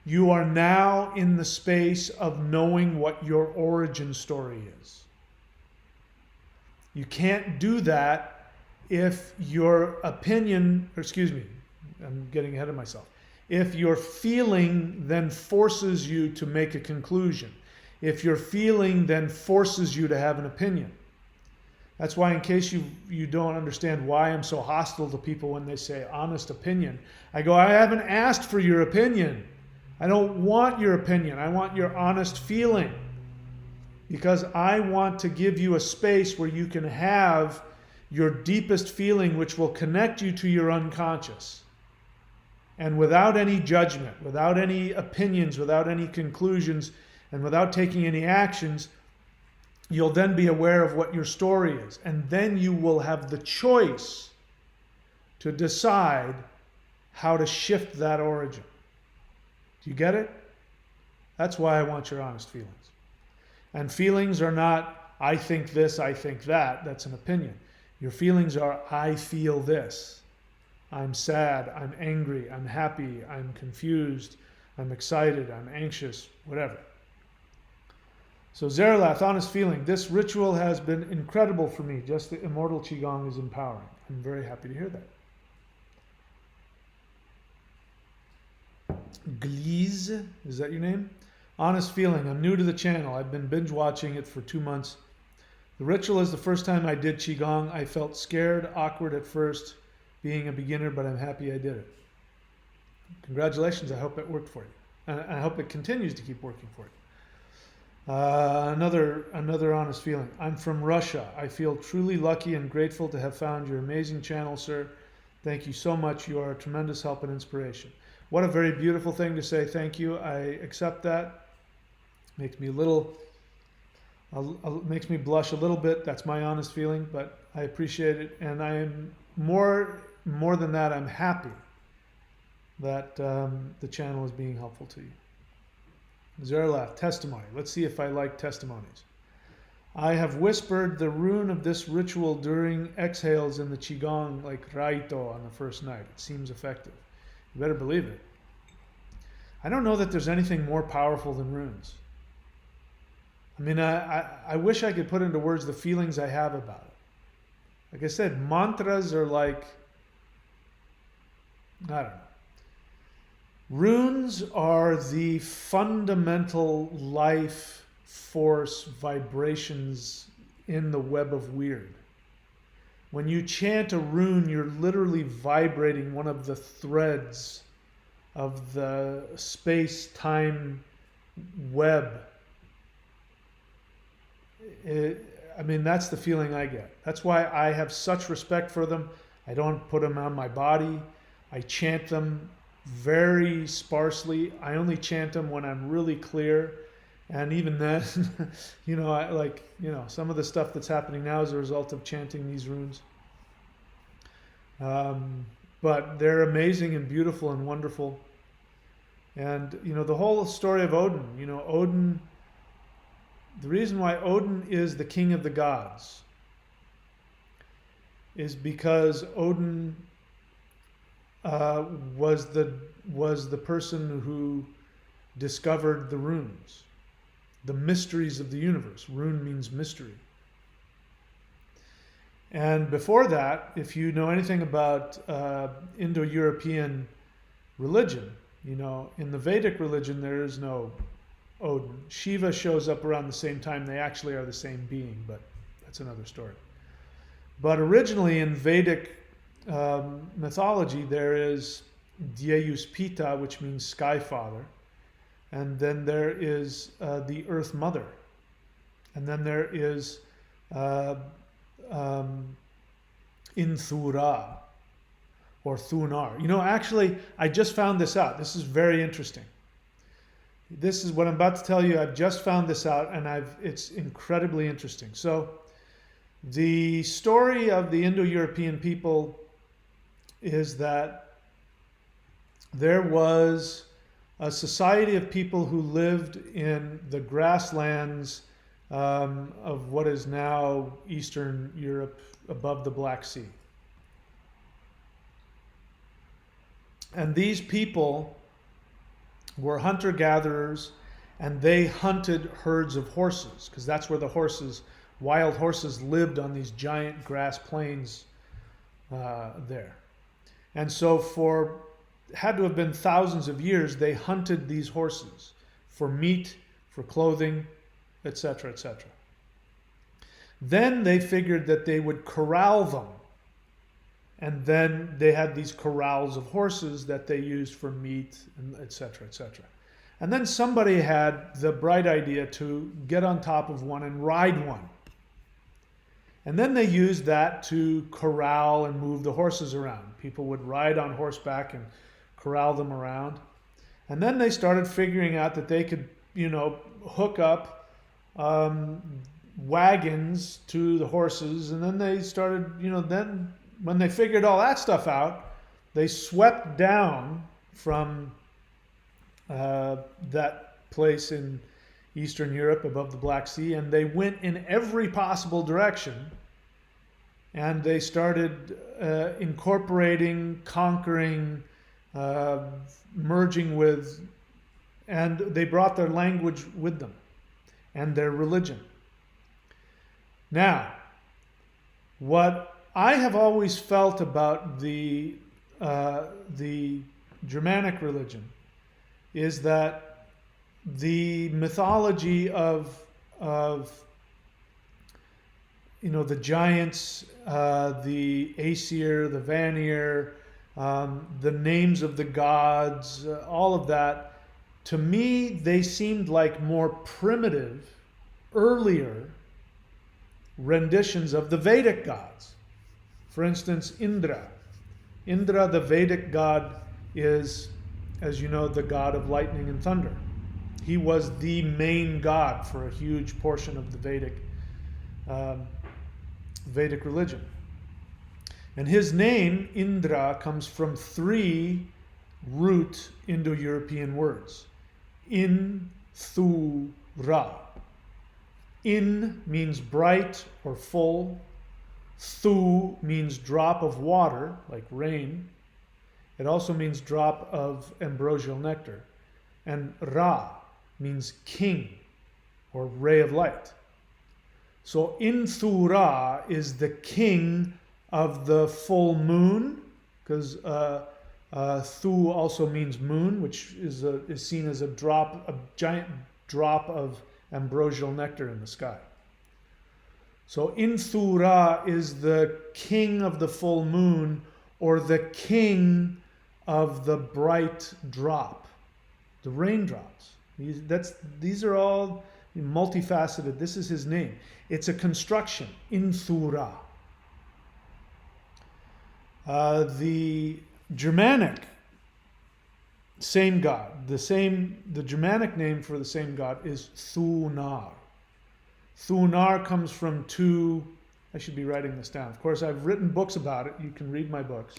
you are now in the space of knowing what your origin story is. You can't do that if your opinion, or excuse me, I'm getting ahead of myself. If your feeling then forces you to make a conclusion. If your feeling then forces you to have an opinion. That's why, in case you don't understand why I'm so hostile to people when they say honest opinion, I go, I haven't asked for your opinion. I don't want your opinion. I want your honest feeling. Because I want to give you a space where you can have your deepest feeling, which will connect you to your unconscious. And without any judgment, without any opinions, without any conclusions, and without taking any actions, you'll then be aware of what your story is. And then you will have the choice to decide how to shift that origin. Do you get it? That's why I want your honest feelings. And feelings are not, I think this, I think that. That's an opinion. Your feelings are, I feel this. I'm sad, I'm angry, I'm happy, I'm confused, I'm excited, I'm anxious, whatever. So Zeralath, honest feeling. This ritual has been incredible for me. Just the immortal Qigong is empowering. I'm very happy to hear that. Gleeze, is that your name? Honest feeling. I'm new to the channel. I've been binge watching it for 2 months. The ritual is the first time I did Qigong. I felt scared, awkward at first, being a beginner, but I'm happy I did it. Congratulations. I hope it worked for you. And I hope it continues to keep working for you. Another honest feeling. I'm from Russia. I feel truly lucky and grateful to have found your amazing channel, sir. Thank you so much. You are a tremendous help and inspiration. What a very beautiful thing to say. Thank you. I accept that. Makes me makes me blush a little bit. That's my honest feeling, but I appreciate it. And I am more than that, I'm happy that the channel is being helpful to you. Zeralath, testimony. Let's see if I like testimonies. I have whispered the rune of this ritual during exhales in the Qigong, like Raito on the first night. It seems effective. You better believe it. I don't know that there's anything more powerful than runes. I mean, I wish I could put into words the feelings I have about it. Like I said, mantras are like, I don't know. Runes are the fundamental life force vibrations in the web of Wyrd. When you chant a rune, you're literally vibrating one of the threads of the space-time web. I mean, that's the feeling I get. That's why I have such respect for them. I don't put them on my body. I chant them very sparsely. I only chant them when I'm really clear. And even then, some of the stuff that's happening now is a result of chanting these runes. But they're amazing and beautiful and wonderful. And, the whole story of Odin, Odin, the reason why Odin is the king of the gods is because Odin was the person who discovered the runes, the mysteries of the universe. Rune means mystery. And before that, if you know anything about Indo-European religion, in the Vedic religion there is no Odin. Shiva shows up around the same time. They actually are the same being, but that's another story. But originally in Vedic mythology, there is Deus Pita, which means Sky Father, and then there is the Earth Mother, and then there is Inthura or Thunar. Actually, I just found this out. This is very interesting. This is what I'm about to tell you. I've just found this out, and it's incredibly interesting. So, the story of the Indo-European people is that there was a society of people who lived in the grasslands of what is now Eastern Europe above the Black Sea. And these people were hunter-gatherers, and they hunted herds of horses, because that's where the horses, wild horses, lived on these giant grass plains there. And so had to have been thousands of years, they hunted these horses for meat, for clothing, etc., etc. Then they figured that they would corral them. And then they had these corrals of horses that they used for meat, and etc., etc. And then somebody had the bright idea to get on top of one and ride one. And then they used that to corral and move the horses around. People would ride on horseback and corral them around. And then they started figuring out that they could, hook up wagons to the horses. And then they started, then when they figured all that stuff out, they swept down from that place in Eastern Europe above the Black Sea, and they went in every possible direction, and they started incorporating, conquering, merging with, and they brought their language with them and their religion. Now, what I have always felt about the Germanic religion is that the mythology of the giants, the Aesir, the Vanir, the names of the gods, all of that, to me they seemed like more primitive, earlier renditions of the Vedic gods. For instance, Indra. Indra, the Vedic god, is, as you know, the god of lightning and thunder. He was the main god for a huge portion of the Vedic religion. And his name, Indra, comes from 3 root Indo-European words. In, thu, ra. In means bright or full. Thu means drop of water, like rain. It also means drop of ambrosial nectar. And Ra means king or ray of light. So Inthura is the king of the full moon, because Thu also means moon, which is seen as a giant drop of ambrosial nectar in the sky. So Inthura is the king of the full moon, or the king of the bright drop, the raindrops. These are all multifaceted. This is his name. It's a construction, Inthura. The Germanic, same god. The Germanic name for the same god is Thunar. Thunar comes from 2, I should be writing this down. Of course, I've written books about it. You can read my books.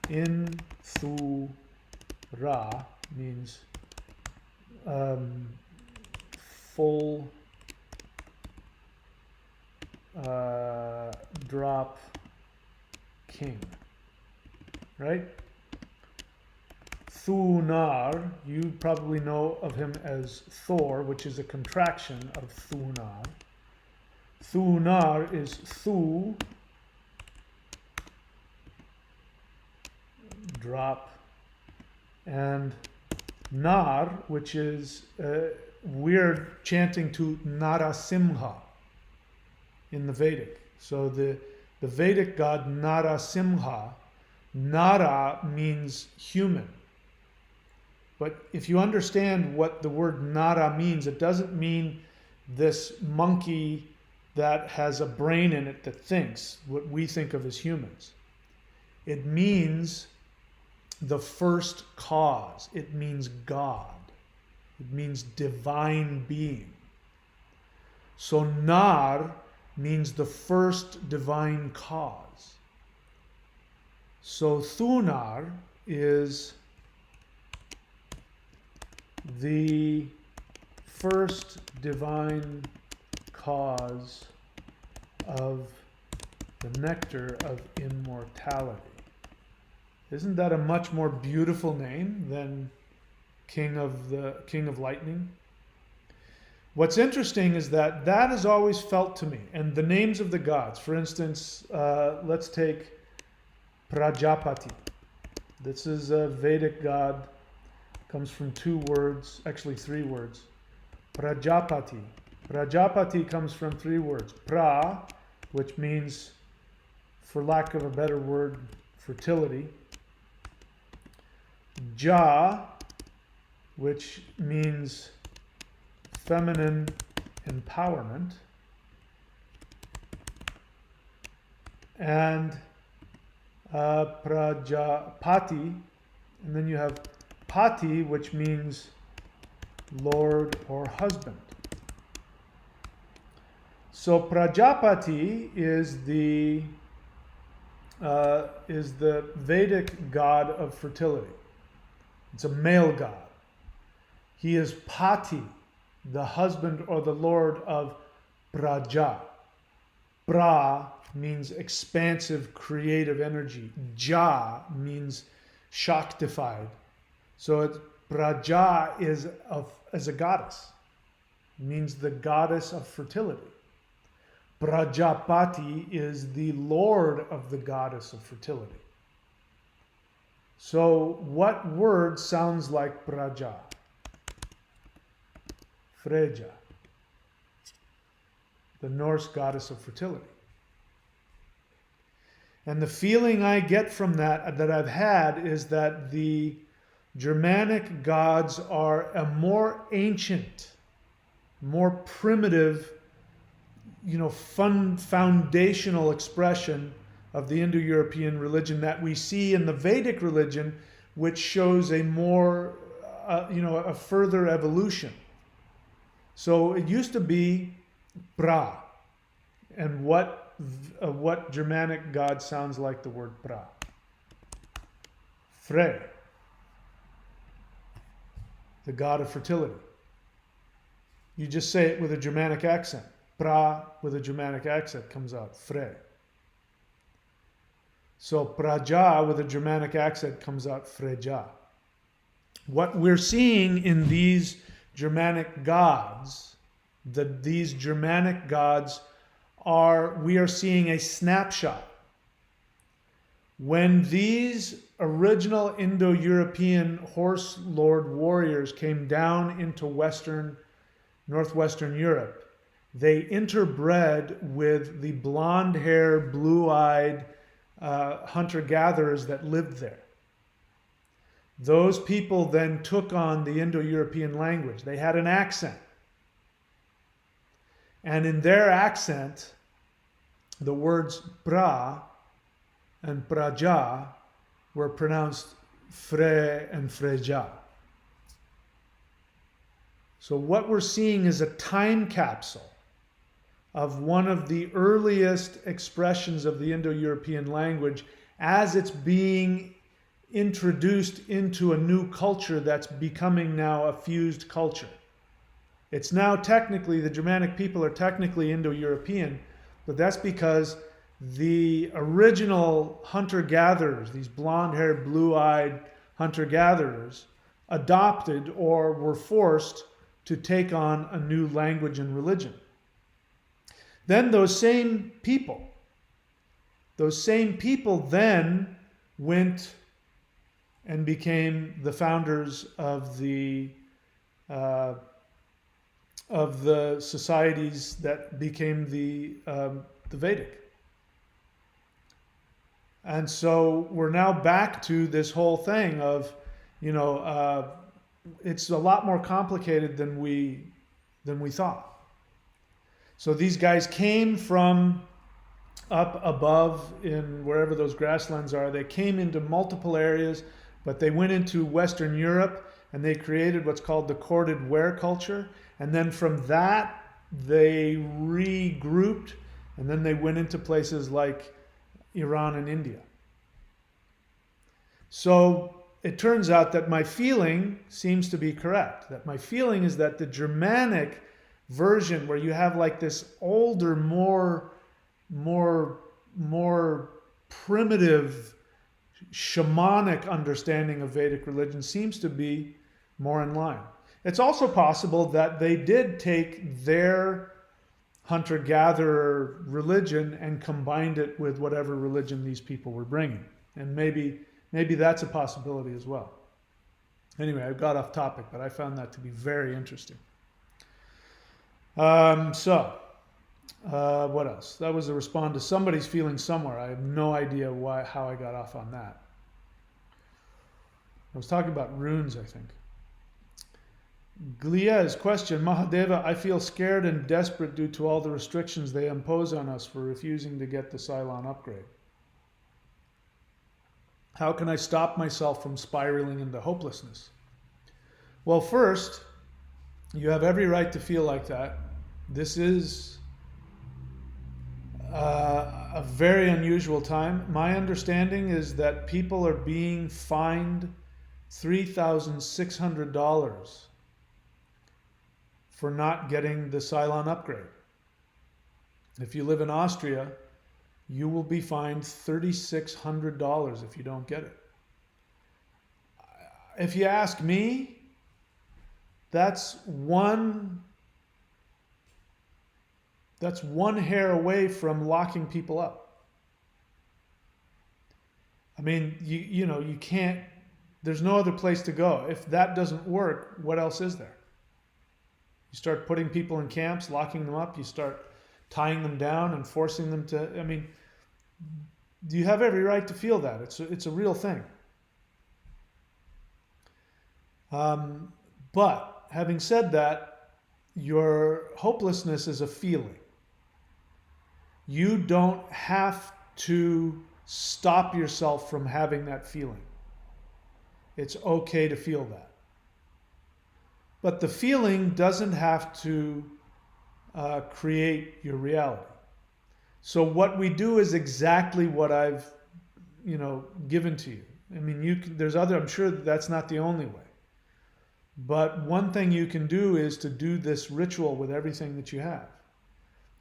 In Thura means full drop king, right? Thunar, you probably know of him as Thor, which is a contraction of Thunar. Thunar is Thu, drop, and Nar, which is Wyrd chanting to Narasimha in the Vedic. So the Vedic god Narasimha, Nara means human. But if you understand what the word Nara means, it doesn't mean this monkey that has a brain in it that thinks, what we think of as humans. It means the first cause. It means God. It means divine being. So Nar means the first divine cause. So Thunar is the first divine cause of the nectar of immortality. Isn't that a much more beautiful name than king of lightning. What's interesting is that that has always felt to me, and the names of the gods. For instance, let's take Prajapati. This is a Vedic god. Comes from two words, actually three words. Prajapati. Prajapati comes from three words. Pra, which means, for lack of a better word, fertility. Ja, which means feminine empowerment. And Prajapati, and then you have Pati, which means lord or husband. So Prajapati is the Vedic god of fertility. It's a male god. He is Pati, the husband or the lord of Praja. Pra means expansive, creative energy. Ja means Shaktified. So Praja is a goddess. It means the goddess of fertility. Prajapati is the lord of the goddess of fertility. So what word sounds like Praja? Freja, the Norse goddess of fertility. And the feeling I get from that I've had is that the Germanic gods are a more ancient, more primitive, foundational expression of the Indo-European religion that we see in the Vedic religion, which shows a more, a further evolution. So it used to be Pra. And what Germanic god sounds like the word Pra? Frey, the god of fertility. You just say it with a Germanic accent. Pra with a Germanic accent comes out, Frey. So Praja with a Germanic accent comes out, Freja. What we're seeing in these Germanic gods, these Germanic gods we are seeing a snapshot. When these original Indo-European horse lord warriors came down into northwestern Europe, they interbred with the blonde hair, blue-eyed hunter-gatherers that lived there. Those people then took on the Indo-European language. They had an accent. And in their accent, the words pra and praja were pronounced fre and freja. So what we're seeing is a time capsule of one of the earliest expressions of the Indo-European language as it's being introduced into a new culture that's becoming now a fused culture. It's now technically, the Germanic people are technically Indo-European, but that's because the original hunter-gatherers, these blonde-haired, blue-eyed hunter-gatherers, adopted or were forced to take on a new language and religion. Then those same people then went and became the founders of the societies that became the Vedic. And so we're now back to this whole thing of, it's a lot more complicated than we thought. So these guys came from up above in wherever those grasslands are. They came into multiple areas, but they went into Western Europe and they created what's called the corded ware culture. And then from that, they regrouped, and then they went into places like Iran and India. So it turns out that my feeling seems to be correct. That my feeling is that the Germanic version, where you have like this older, more primitive, shamanic understanding of Vedic religion, seems to be more in line. It's also possible that they did take their hunter-gatherer religion and combined it with whatever religion these people were bringing. And maybe that's a possibility as well. Anyway, I got off topic, but I found that to be very interesting. What else? That was a respond to somebody's feeling somewhere. I have no idea how I got off on that. I was talking about runes, I think. Glia's question, Mahadeva, I feel scared and desperate due to all the restrictions they impose on us for refusing to get the Cylon upgrade. How can I stop myself from spiraling into hopelessness? Well, first, you have every right to feel like that. This is a very unusual time. My understanding is that people are being fined $3,600 for not getting the Cylon upgrade. If you live in Austria, you will be fined $3,600 if you don't get it. If you ask me, that's one hair away from locking people up. I mean, you can't, there's no other place to go. If that doesn't work, what else is there? You start putting people in camps, locking them up, you start tying them down and forcing them to, I mean, you have every right to feel that. It's a real thing. But having said that, your hopelessness is a feeling. You don't have to stop yourself from having that feeling. It's okay to feel that. But the feeling doesn't have to create your reality. So what we do is exactly what I've, given to you. I mean, there's other, I'm sure that's not the only way. But one thing you can do is to do this ritual with everything that you have.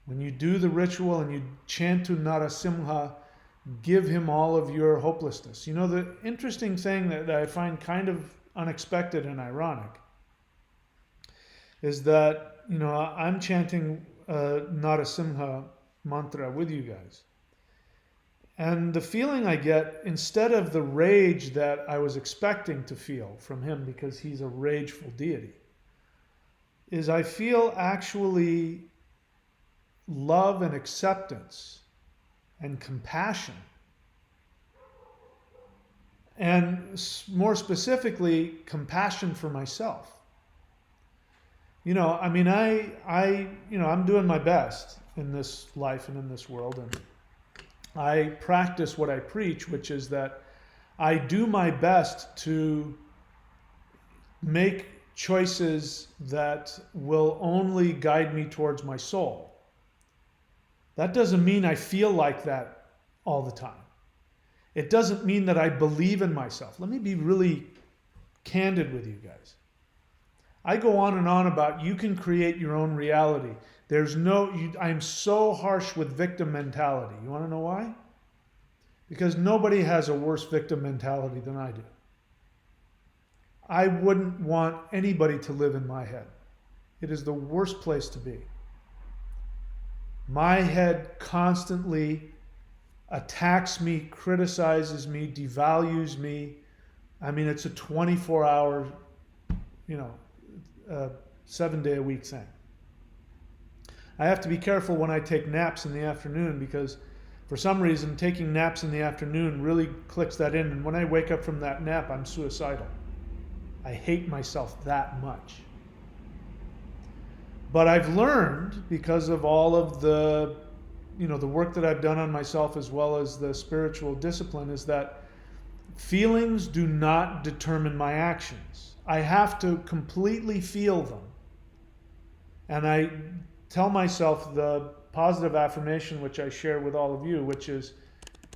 When you do the ritual and you chant to Narasimha, give him all of your hopelessness. The interesting thing that I find kind of unexpected and ironic is that, I'm chanting Narasimha mantra with you guys. And the feeling I get, instead of the rage that I was expecting to feel from him because he's a rageful deity, is I feel actually love and acceptance and compassion. And more specifically, compassion for myself. I'm doing my best in this life and in this world, and I practice what I preach, which is that I do my best to make choices that will only guide me towards my soul. That doesn't mean I feel like that all the time. It doesn't mean that I believe in myself. Let me be really candid with you guys. I go on and on about you can create your own reality. I'm so harsh with victim mentality. You want to know why? Because nobody has a worse victim mentality than I do. I wouldn't want anybody to live in my head. It is the worst place to be. My head constantly attacks me, criticizes me, devalues me. I mean, it's a 24-hour, 7-day-a-week thing. I have to be careful when I take naps in the afternoon because for some reason taking naps in the afternoon really clicks that in, and when I wake up from that nap, I'm suicidal. I hate myself that much. But I've learned, because of all of the work that I've done on myself as well as the spiritual discipline, is that feelings do not determine my actions. I have to completely feel them. And I tell myself the positive affirmation, which I share with all of you, which is,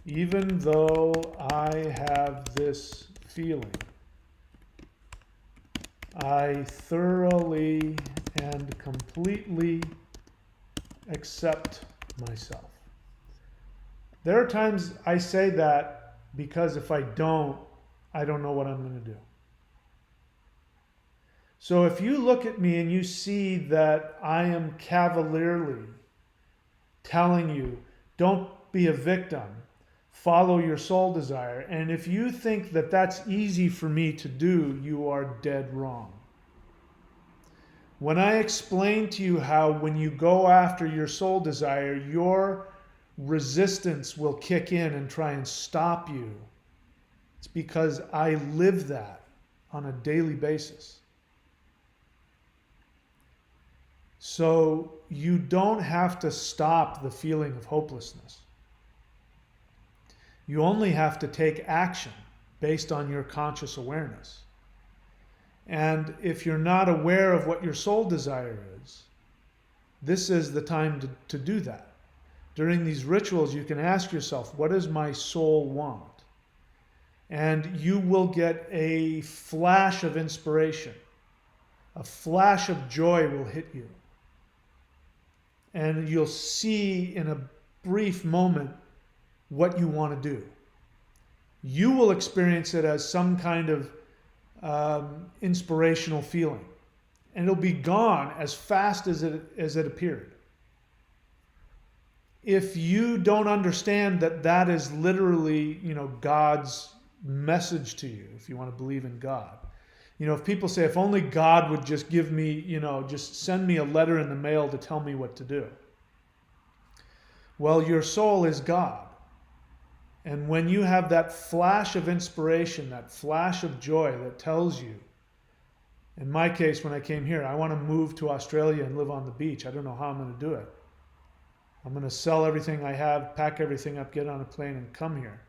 even though I have this feeling, I thoroughly and completely accept myself. There are times I say that because if I don't know what I'm going to do. So if you look at me and you see that I am cavalierly telling you, don't be a victim, follow your soul desire, and if you think that that's easy for me to do, you are dead wrong. When I explain to you how when you go after your soul desire, your resistance will kick in and try and stop you, it's because I live that on a daily basis. So you don't have to stop the feeling of hopelessness. You only have to take action based on your conscious awareness. And if you're not aware of what your soul desire is, this is the time to do that. During these rituals, you can ask yourself, what does my soul want? And you will get a flash of inspiration. A flash of joy will hit you. And you'll see in a brief moment what you want to do. You will experience it as some kind of inspirational feeling. And it'll be gone as fast as it appeared. If you don't understand that that is literally, God's message to you, if you want to believe in God. If people say, if only God would just give me, just send me a letter in the mail to tell me what to do. Well, your soul is God. And when you have that flash of inspiration, that flash of joy that tells you, in my case, when I came here, I want to move to Australia and live on the beach. I don't know how I'm going to do it. I'm going to sell everything I have, pack everything up, get on a plane and come here.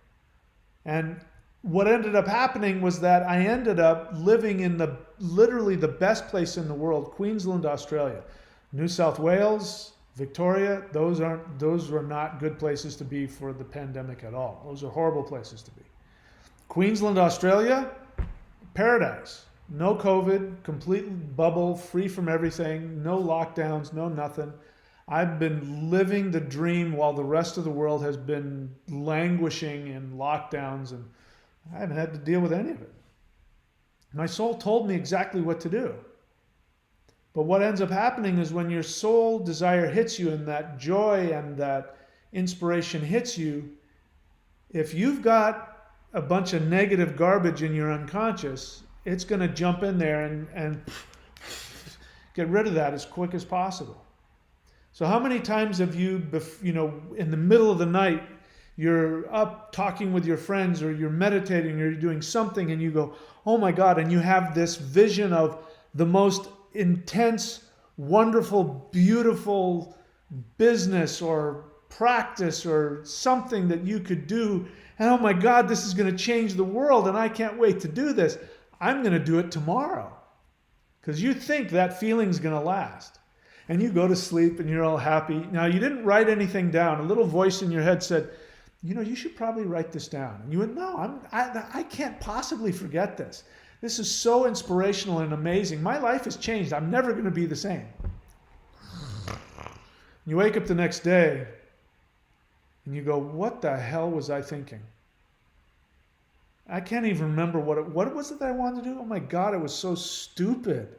And what ended up happening was that I ended up living in literally the best place in the world, Queensland, Australia. New South Wales, Victoria, those were not good places to be for the pandemic at all. Those are horrible places to be. Queensland, Australia, paradise. No COVID, complete bubble, free from everything, no lockdowns, no nothing. I've been living the dream while the rest of the world has been languishing in lockdowns, and I haven't had to deal with any of it. My soul told me exactly what to do. But what ends up happening is when your soul desire hits you and that joy and that inspiration hits you, if you've got a bunch of negative garbage in your unconscious, it's going to jump in there and get rid of that as quick as possible. So how many times have you, in the middle of the night, you're up talking with your friends or you're meditating or you're doing something and you go, oh my God, and you have this vision of the most intense, wonderful, beautiful business or practice or something that you could do. And oh my God, this is going to change the world and I can't wait to do this. I'm going to do it tomorrow. Because you think that feeling's going to last. And you go to sleep and you're all happy. Now, you didn't write anything down. A little voice in your head said, you should probably write this down. And you went, no, I can't possibly forget this. This is so inspirational and amazing. My life has changed. I'm never going to be the same. You wake up the next day and you go, what the hell was I thinking? I can't even remember what was it that I wanted to do? Oh my God, it was so stupid.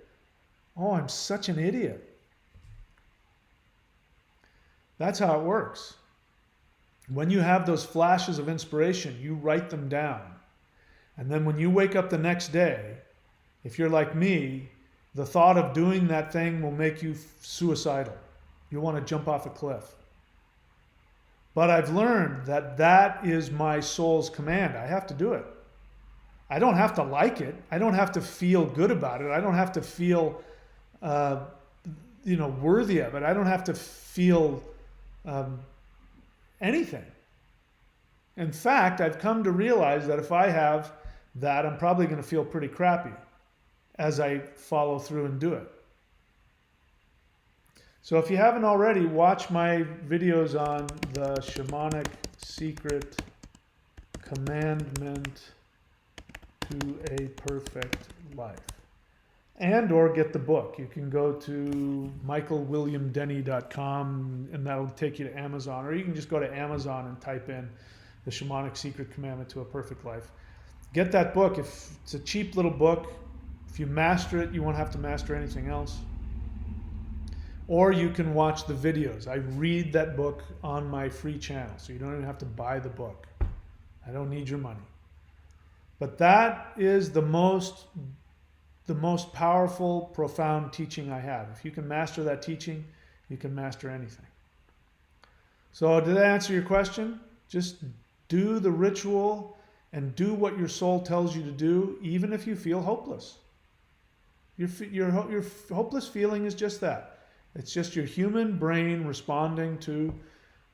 Oh, I'm such an idiot. That's how it works. When you have those flashes of inspiration, you write them down. And then when you wake up the next day, if you're like me, the thought of doing that thing will make you suicidal. You want to jump off a cliff. But I've learned that that is my soul's command. I have to do it. I don't have to like it. I don't have to feel good about it. I don't have to feel, worthy of it. I don't have to feel anything. In fact, I've come to realize that if I have that, I'm probably going to feel pretty crappy as I follow through and do it. So if you haven't already, watch my videos on the shamanic secret commandment to a perfect life. And or get the book. You can go to michaelwilliamdenny.com and that'll take you to Amazon. Or you can just go to Amazon and type in the Shamanic Secret Commandment to a Perfect Life. Get that book. If it's a cheap little book, If you master it, you won't have to master anything else. Or you can watch the videos. I read that book on my free channel, so you don't even have to buy the book. I don't need your money. But that is the most powerful, profound teaching I have. If you can master that teaching, you can master anything. So did that answer your question? Just do the ritual and do what your soul tells you to do, even if you feel hopeless. Your hopeless feeling is just that. It's just your human brain responding to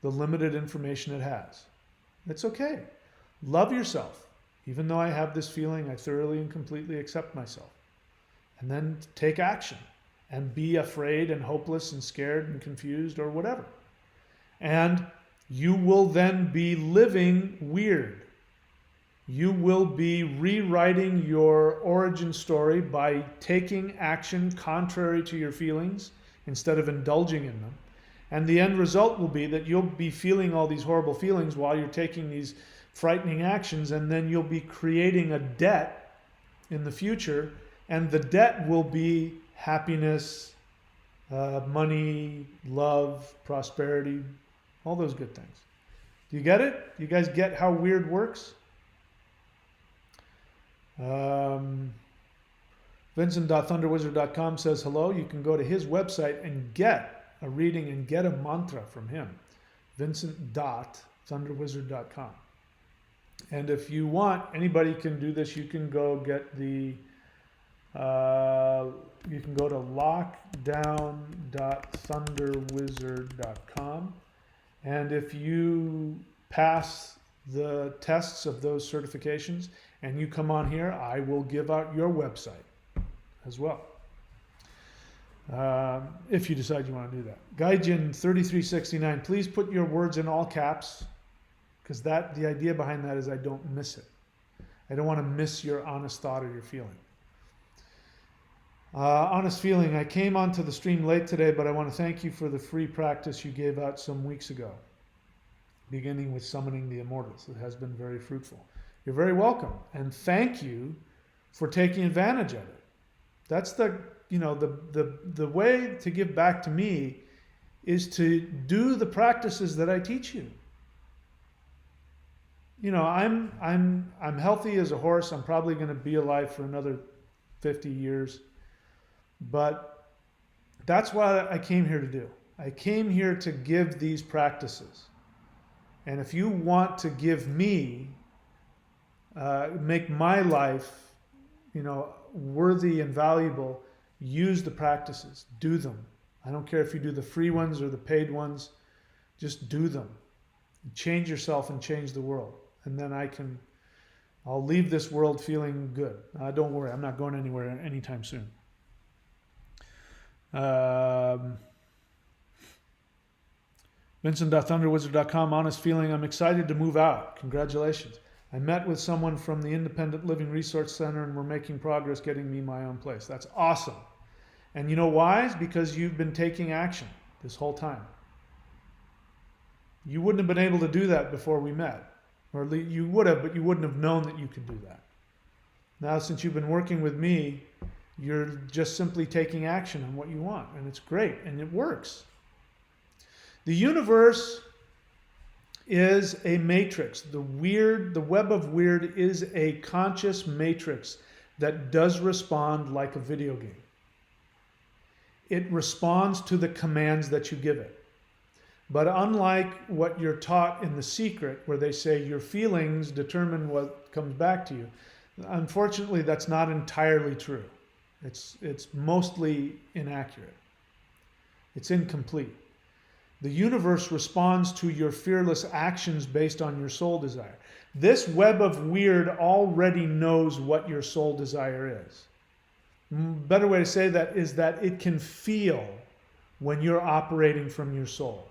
the limited information it has. It's okay. Love yourself. Even though I have this feeling, I thoroughly and completely accept myself. And then take action and be afraid and hopeless and scared and confused or whatever. And you will then be living weird. You will be rewriting your origin story by taking action contrary to your feelings instead of indulging in them. And the end result will be that you'll be feeling all these horrible feelings while you're taking these frightening actions, and then you'll be creating a debt in the future, and the debt will be happiness, money, love, prosperity, all those good things. Do you get it? You guys get how weird works? Vincent.thunderwizard.com says hello. You can go to his website and get a reading and get a mantra from him. Vincent.thunderwizard.com. And if you want, anybody can do this. You can go get the, you can go to lockdown.thunderwizard.com. And if you pass the tests of those certifications and you come on here, I will give out your website as well. If you decide you want to do that. Gaijin 3369, please put your words in all caps, because the idea behind that is I don't miss it. I don't want to miss your honest thought or your feeling. Honest feeling, I came onto the stream late today, but I want to thank you for the free practice you gave out some weeks ago, beginning with summoning the immortals. It has been very fruitful. You're very welcome, and thank you for taking advantage of it. That's the way to give back to me is to do the practices that I teach you. You know, I'm healthy as a horse. I'm probably going to be alive for another 50 years. But that's what I came here to do. I came here to give these practices. And if you want to give me, make my life, worthy and valuable, use the practices. Do them. I don't care if you do the free ones or the paid ones. Just do them. Change yourself and change the world. And then I'll leave this world feeling good. Don't worry, I'm not going anywhere anytime soon. Vincent.thunderwizard.com, honest feeling, I'm excited to move out. Congratulations. I met with someone from the Independent Living Resource Center and we're making progress getting me my own place. That's awesome. And you know why? It's because you've been taking action this whole time. You wouldn't have been able to do that before we met. Or you would have, but you wouldn't have known that you could do that. Now, since you've been working with me, you're just simply taking action on what you want. And it's great. And it works. The universe is a matrix. The web of Wyrd is a conscious matrix that does respond like a video game. It responds to the commands that you give it. But unlike what you're taught in The Secret, where they say your feelings determine what comes back to you, unfortunately, that's not entirely true. It's mostly inaccurate. It's incomplete. The universe responds to your fearless actions based on your soul desire. This web of Wyrd already knows what your soul desire is. Better way to say that is that it can feel when you're operating from your soul.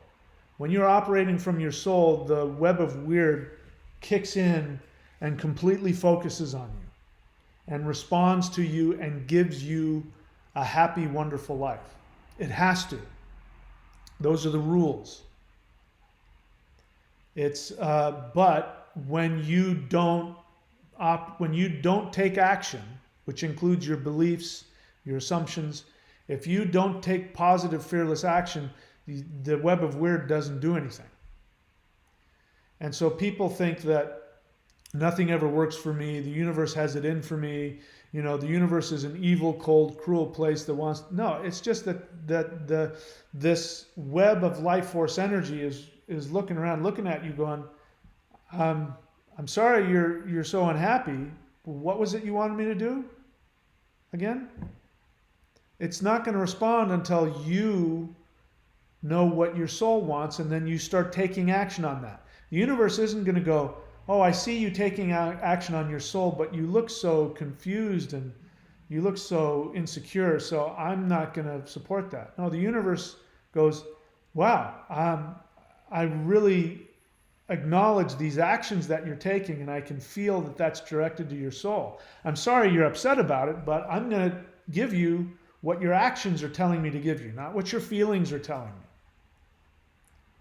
When you're operating from your soul, the web of Wyrd kicks in and completely focuses on you and responds to you and gives you a happy, wonderful life. It has to. Those are the rules. But when you don't take action which includes your beliefs, your assumptions. If you don't take positive, fearless action, the web of Wyrd doesn't do anything. And so people think that nothing ever works for me, the universe has it in for me, the universe is an evil, cold, cruel place that wants... No, it's just that this web of life force energy is looking around, looking at you going, I'm sorry you're so unhappy. What was it you wanted me to do again? It's not going to respond until you know what your soul wants, and then you start taking action on that. The universe isn't going to go, oh, I see you taking action on your soul, but you look so confused and you look so insecure, so I'm not going to support that. No, the universe goes, wow, I really acknowledge these actions that you're taking, and I can feel that that's directed to your soul. I'm sorry you're upset about it, but I'm going to give you what your actions are telling me to give you, not what your feelings are telling me.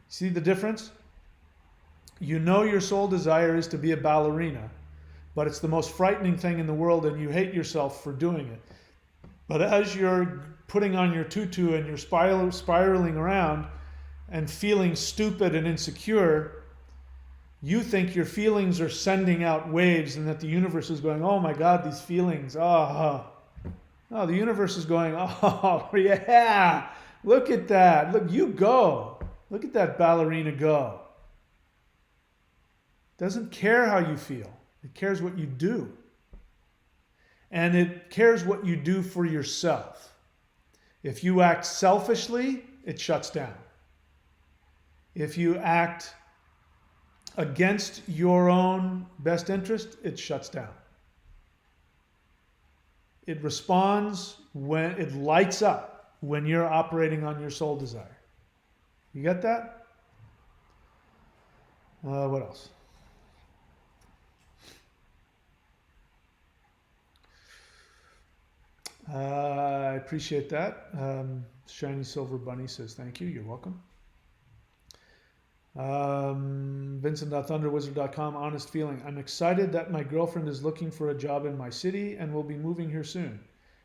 See the difference? You know your soul desire is to be a ballerina, but it's the most frightening thing in the world, and you hate yourself for doing it. But as you're putting on your tutu and you're spiraling around and feeling stupid and insecure, you think your feelings are sending out waves and that the universe is going, oh my God, these feelings, oh. No, the universe is going, oh yeah, look at that. Look, you go. Look at that ballerina go. Doesn't care how you feel. It cares what you do. And it cares what you do for yourself. If you act selfishly, it shuts down. If you act against your own best interest, it shuts down. It responds when it lights up when you're operating on your soul desire. You get that? What else? I appreciate that. Shiny Silver Bunny says thank you. You're welcome. Vincent.thunderwizard.com, honest feeling. I'm excited that my girlfriend is looking for a job in my city and will be moving here soon.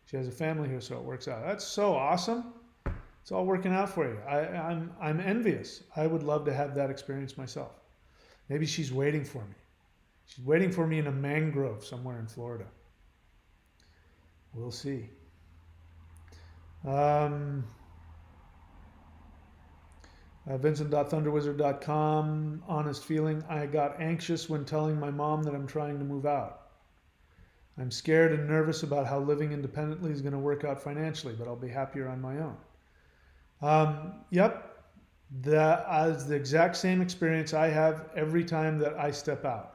She has a family here, so it works out. That's so awesome. It's all working out for you. I'm envious. I would love to have that experience myself. Maybe she's waiting for me. She's waiting for me in a mangrove somewhere in Florida. We'll see. Vincent.thunderwizard.com, honest feeling. I got anxious when telling my mom that I'm trying to move out. I'm scared and nervous about how living independently is going to work out financially, but I'll be happier on my own. Yep, that is the exact same experience I have every time that I step out.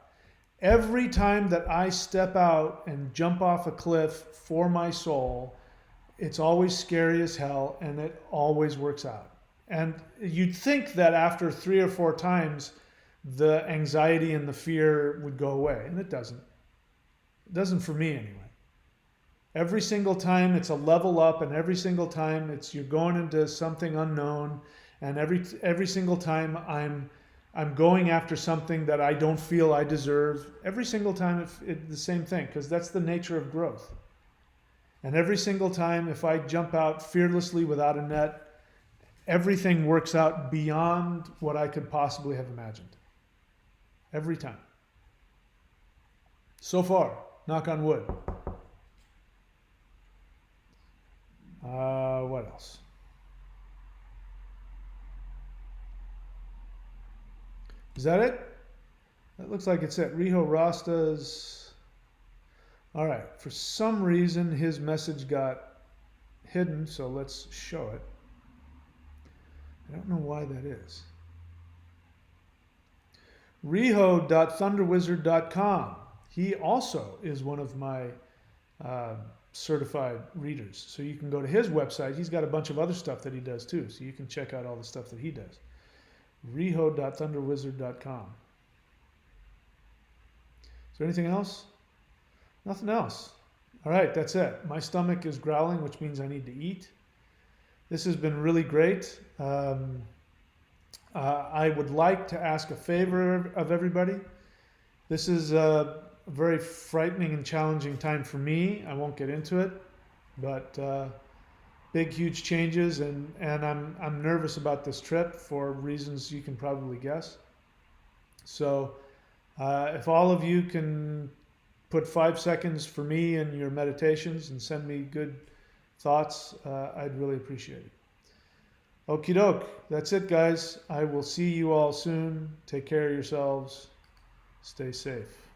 Every time that I step out and jump off a cliff for my soul, it's always scary as hell, and it always works out. And you'd think that after 3 or 4 times, the anxiety and the fear would go away, and it doesn't. It doesn't for me anyway. Every single time it's a level up, and every single time it's you're going into something unknown, and every single time I'm going after something that I don't feel I deserve. Every single time it's the same thing, because that's the nature of growth. And every single time if I jump out fearlessly without a net, everything works out beyond what I could possibly have imagined. Every time. So far, knock on wood. What else? Is that it? That looks like it's it. Riho Rasta's. All right. For some reason, his message got hidden, so let's show it. I don't know why that is. Riho.thunderwizard.com. He also is one of my certified readers. So you can go to his website. He's got a bunch of other stuff that he does too. So you can check out all the stuff that he does. Riho.thunderwizard.com. Is there anything else? Nothing else. All right, that's it. My stomach is growling, which means I need to eat. This has been really great. I would like to ask a favor of everybody. This is very frightening and challenging time for me. I won't get into it, but big, huge changes, and I'm nervous about this trip for reasons you can probably guess. So if all of you can put 5 seconds for me in your meditations and send me good thoughts, I'd really appreciate it. Okie doke. That's it, guys. I will see you all soon. Take care of yourselves. Stay safe.